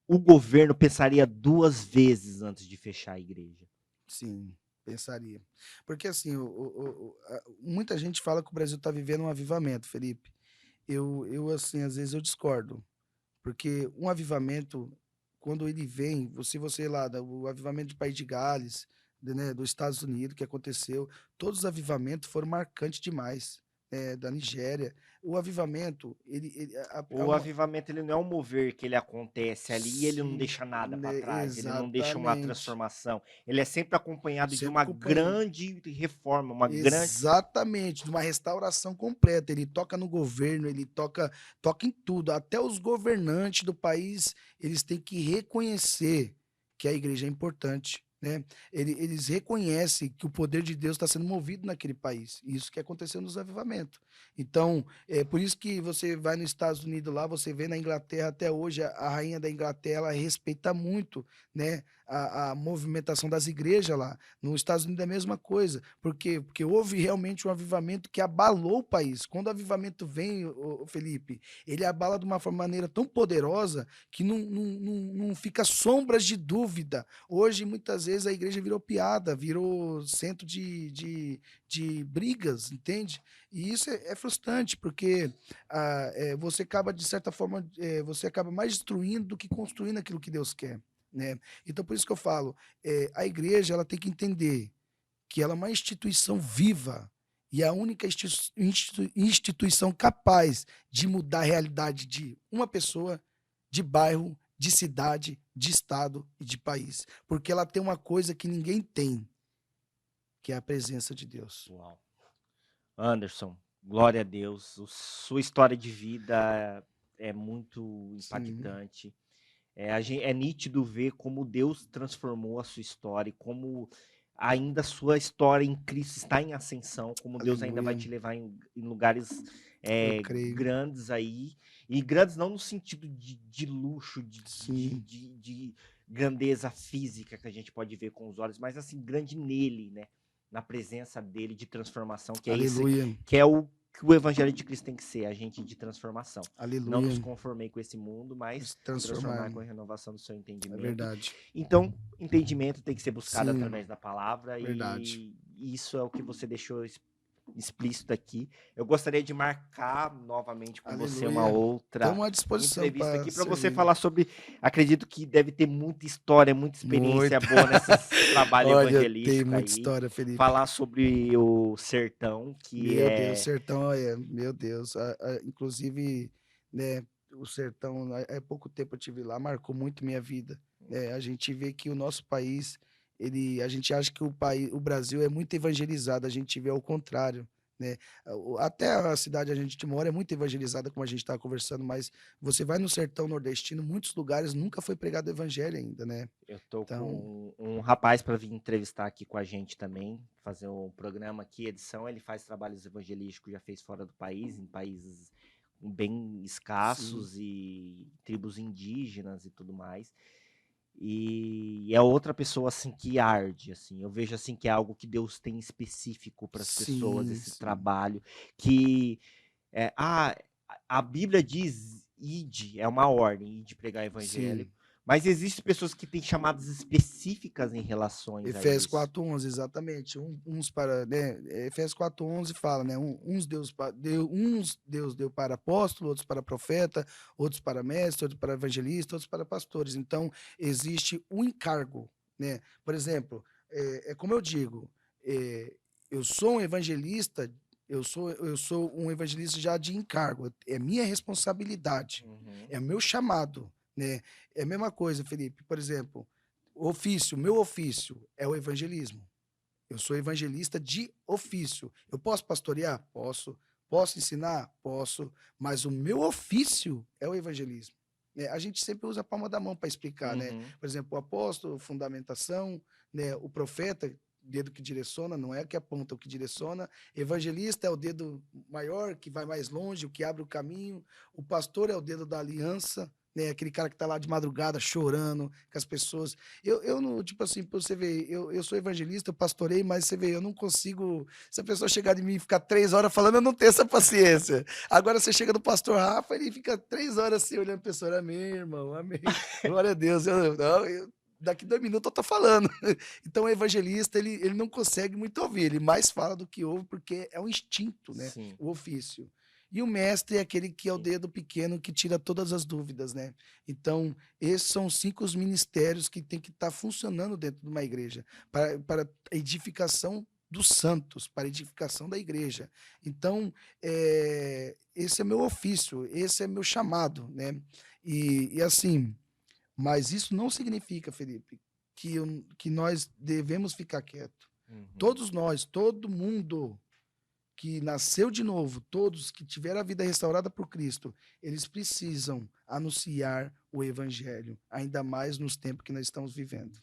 o governo pensaria 2 vezes antes de fechar a igreja. sim, pensaria. Porque assim, muita gente fala que o Brasil está vivendo um avivamento, Felipe. assim, às vezes eu discordo, porque um avivamento, quando ele vem, se você lá, o avivamento de País de Gales, né, dos Estados Unidos, que aconteceu, todos os avivamentos foram marcantes demais, da Nigéria. O avivamento, é O avivamento ele não é um mover que ele acontece ali e ele não sim, deixa nada para né, trás, ele não deixa uma exatamente. transformação. Ele é sempre acompanhado de Sempre uma acompanhando. grande reforma, uma grande. Exatamente, de uma restauração completa. Ele toca no governo, ele toca em tudo. Até os governantes do país, eles têm que reconhecer que a igreja é importante, né? Eles reconhecem que o poder de Deus está sendo movido naquele país. Isso que aconteceu nos avivamentos. Então, é por isso que você vai nos Estados Unidos lá, você vê na Inglaterra até hoje, a rainha da Inglaterra, ela respeita muito, né, a movimentação das igrejas lá. Nos Estados Unidos é a mesma coisa. Por quê? Porque houve realmente um avivamento que abalou o país. Quando o avivamento vem, Felipe, ele abala de uma maneira tão poderosa que não fica sombras de dúvida. Hoje, muitas vezes, a igreja virou piada, virou centro de brigas, entende? E isso é frustrante, porque você acaba, de certa forma, você acaba mais destruindo do que construindo aquilo que Deus quer. Né? Então, por isso que eu falo, a igreja ela tem que entender que ela é uma instituição viva e a única instituição capaz de mudar a realidade de uma pessoa, de bairro, de cidade, de estado e de país. Porque ela tem uma coisa que ninguém tem, que é a presença de Deus. Uau. Anderson, glória a Deus. Sua história de vida é muito Sim, impactante. É nítido ver como Deus transformou a sua história e como ainda a sua história em Cristo está em ascensão, como Deus ainda vai aleluia. te levar em lugares Eu creio. grandes aí. E grandes não no sentido de luxo, Sim, de grandeza física que a gente pode ver com os olhos, mas assim, grande nele, né? Na presença dele de transformação, que é esse, aleluia, que é o que o evangelho de Cristo tem que ser, agente de transformação. Não nos aleluia. conformei com esse mundo, mas Se me transformar transformar, com a renovação do seu é entendimento. verdade. Então, entendimento tem que ser buscado Sim, através da palavra verdade. e isso é o que você deixou explícito aqui. Eu gostaria de marcar novamente com você uma Aleluia. outra Estamos à disposição entrevista para aqui para você servir. falar sobre. Acredito que deve ter muita história, muita experiência Muito. boa nesse trabalho Olha, tem evangelístico muita aí. história, Felipe. Falar sobre o sertão, que Meu Deus, é. sertão meu Deus. Inclusive, né, o sertão, há pouco tempo eu tive lá, marcou muito minha vida. A gente vê que o nosso país, a gente acha que o Brasil é muito evangelizado, a gente vê ao contrário, né? Até a cidade onde a gente mora é muito evangelizada, como a gente estava conversando, mas você vai no sertão nordestino, muitos lugares nunca foi pregado o evangelho ainda, né? Eu tô Então, com um rapaz para vir entrevistar aqui com a gente também, fazer um programa aqui, edição. Ele faz trabalhos evangelísticos, já fez fora do país, em países bem sim, escassos e tribos indígenas e tudo mais. E é outra pessoa assim que arde, assim. Eu vejo assim que é algo que Deus tem específico para as pessoas, sim, esse sim, trabalho que a Bíblia diz ide, é uma ordem, ide pregar o evangelho. sim. Mas existem pessoas que têm chamadas específicas em relações a Efésios isso. 4:11, exatamente. Uns para, né, Efésios 4:11 fala, né, uns Deus deu para apóstolo, outros para profeta, outros para mestre, outros para evangelista, outros para pastores. Então, existe um encargo, né? Por exemplo, é como eu digo, eu sou um evangelista, eu sou um evangelista já de encargo, é minha responsabilidade, Uhum. é o meu chamado, né? É a mesma coisa, Felipe, por exemplo, meu ofício é o evangelismo. Eu sou evangelista de ofício. Eu posso pastorear? Posso. Posso ensinar? Posso. Mas o meu ofício é o evangelismo. A gente sempre usa a palma da mão para explicar, né? Uhum. Por exemplo, o apóstolo, fundamentação, né? O profeta, dedo que direciona, não é o que aponta, o que direciona. Evangelista é o dedo maior, que vai mais longe, o que abre o caminho. O pastor é o dedo da aliança, né? Aquele cara que está lá de madrugada chorando com as pessoas. Eu não, tipo assim, pra você ver, eu sou evangelista, eu pastorei, mas você vê, eu não consigo. Se a pessoa chegar de mim e ficar 3 horas falando, eu não tenho essa paciência. Agora você chega no pastor Rafa, ele fica 3 horas assim, olhando a pessoa, amém, irmão, amém. Glória a Deus. Daqui 2 minutos eu tô falando. Então o evangelista, ele não consegue muito ouvir, ele mais fala do que ouve, porque é um instinto, né? Sim. O ofício. E o mestre é aquele que é o dedo pequeno que tira todas as dúvidas, né? Então, esses são os 5 ministérios que tem que estar funcionando dentro de uma igreja para a edificação dos santos, para a edificação da igreja. Então, esse é meu ofício, esse é meu chamado, né? E assim, mas isso não significa, Felipe, que nós devemos ficar quieto. Uhum. Todos nós, todo mundo que nasceu de novo, todos que tiveram a vida restaurada por Cristo, eles precisam anunciar o evangelho, ainda mais nos tempos que nós estamos vivendo.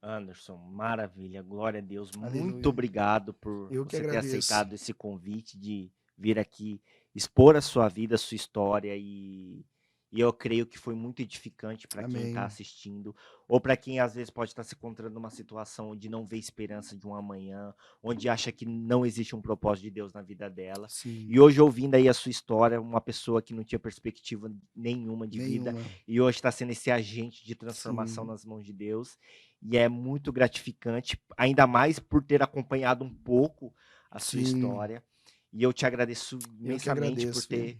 Anderson, maravilha, glória a Deus. Muito Aleluia. obrigado por Eu que você ter agradeço. aceitado esse convite de vir aqui expor a sua vida, a sua história e eu creio que foi muito edificante para quem está Amém. assistindo ou para quem às vezes pode estar se encontrando numa situação onde não vê esperança de um amanhã, onde acha que não existe um propósito de Deus na vida dela. Sim. E hoje ouvindo aí a sua história, uma pessoa que não tinha perspectiva nenhuma de vida Nenhuma. e hoje está sendo esse agente de transformação Sim. nas mãos de Deus. E é muito gratificante, ainda mais por ter acompanhado um pouco a sua Sim. história. E eu te agradeço Eu que imensamente por agradeço. ter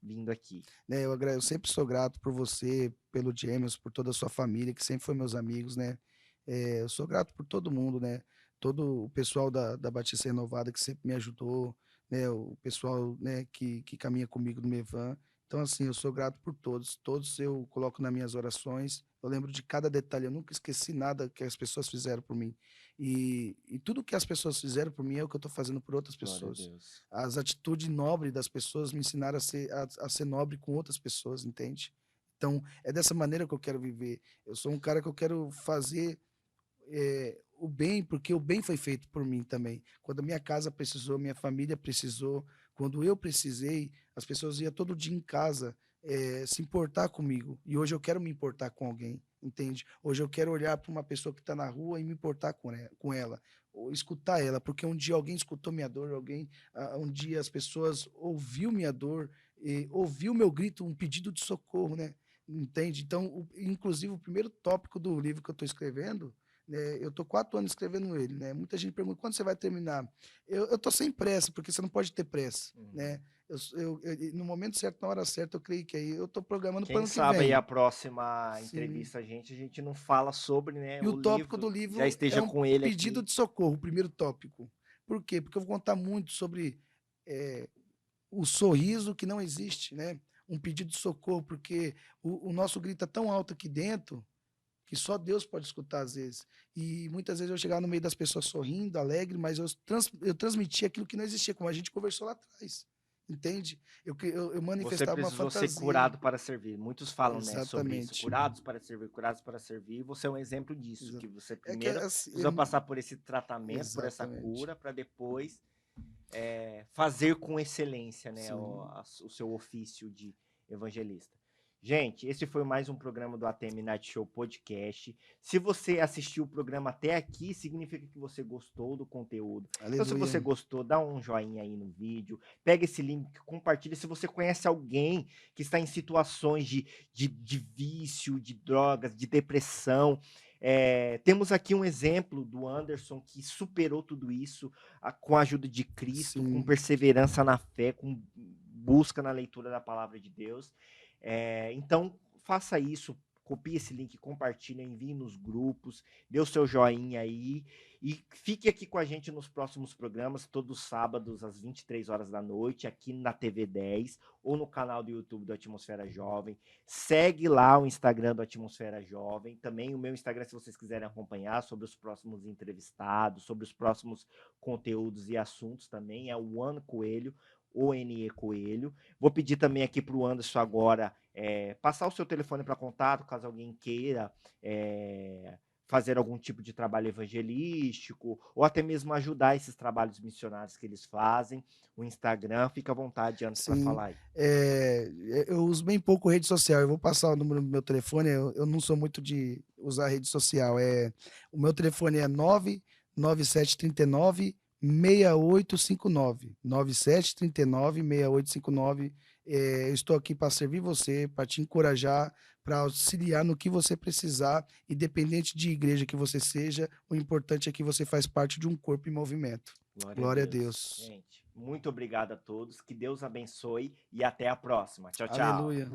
vindo aqui. Né, eu sempre sou grato por você, pelo James, por toda a sua família, que sempre foi meus amigos, né? Eu sou grato por todo mundo, né? Todo o pessoal da Batista Renovada que sempre me ajudou, né? O pessoal, né, que caminha comigo no Mevan. Então, assim, eu sou grato por todos. Todos eu coloco nas minhas orações. Eu lembro de cada detalhe. Eu nunca esqueci nada que as pessoas fizeram por mim. E tudo que as pessoas fizeram por mim é o que eu estou fazendo por outras Glória a pessoas. Deus. As atitudes nobres das pessoas me ensinaram a ser nobre com outras pessoas, entende? Então, é dessa maneira que eu quero viver. Eu sou um cara que eu quero fazer o bem, porque o bem foi feito por mim também. Quando a minha casa precisou, minha família precisou, quando eu precisei, as pessoas iam todo dia em casa se importar comigo. E hoje eu quero me importar com alguém, entende? Hoje eu quero olhar para uma pessoa que está na rua e me importar com ela, ou escutar ela, porque um dia alguém escutou minha dor, um dia as pessoas ouviu minha dor, ouviu meu grito, um pedido de socorro, né? Entende? Então, inclusive, o primeiro tópico do livro que eu estou escrevendo, né, eu estou 4 anos escrevendo ele, né? Muita gente pergunta quando você vai terminar. Eu estou sem pressa, porque você não pode ter pressa, né? No momento certo, na hora certa, eu creio que aí eu estou programando para o Quem ano que sabe aí a vem. próxima Sim. entrevista a gente não fala sobre, né, E o o tópico livro, do já livro é esteja um com ele pedido aqui. de socorro, o primeiro tópico. Por quê? Porque eu vou contar muito sobre o sorriso que não existe, né? Um pedido de socorro, porque o nosso grito é tão alto aqui dentro que só Deus pode escutar às vezes. E muitas vezes eu chegava no meio das pessoas sorrindo, alegre, mas eu transmitia aquilo que não existia, como a gente conversou lá atrás. Entende? Eu Você manifestava uma precisou ser fantasia. curado para servir. Muitos falam, né, sobre isso. Exatamente. Curados para servir, curados para servir. Você é um exemplo disso, que você É que primeiro assim, precisou passar por esse tratamento, por essa exatamente. cura, para depois fazer com excelência, né, Sim. o seu ofício de evangelista. Gente, esse foi mais um programa do ATM Night Show Podcast. Se você assistiu o programa até aqui, significa que você gostou do conteúdo. Então, se você Aleluia. gostou, dá um joinha aí no vídeo, pega esse link, compartilha. Se você conhece alguém que está em situações de vício, de drogas, de depressão, temos aqui um exemplo do Anderson que superou tudo isso com a ajuda de Cristo, com Sim. perseverança na fé, com busca na leitura da palavra de Deus. Então, faça isso, copie esse link, compartilhe, envie nos grupos, dê o seu joinha aí e fique aqui com a gente nos próximos programas, todos os sábados às 23 horas da noite, aqui na TV 10 ou no canal do YouTube do Atmosfera Jovem. Segue lá o Instagram do Atmosfera Jovem, também o meu Instagram, se vocês quiserem acompanhar sobre os próximos entrevistados, sobre os próximos conteúdos e assuntos também, é o One Coelho, ONE Coelho. Vou pedir também aqui para o Anderson agora passar o seu telefone para contato, caso alguém queira fazer algum tipo de trabalho evangelístico, ou até mesmo ajudar esses trabalhos missionários que eles fazem. O Instagram, fica à vontade, Anderson, para Sim. falar aí. Eu uso bem pouco rede social. Eu vou passar o número do meu telefone. Eu não sou muito de usar rede social. O meu telefone é 99739 6859. 9739 6859. Eu estou aqui para servir você, para te encorajar, para auxiliar no que você precisar, independente de igreja que você seja, o importante é que você faz parte de um corpo em movimento. Glória a Glória a Deus. Deus. Gente, muito obrigado a todos. Que Deus abençoe e até a próxima. Tchau, tchau. Aleluia.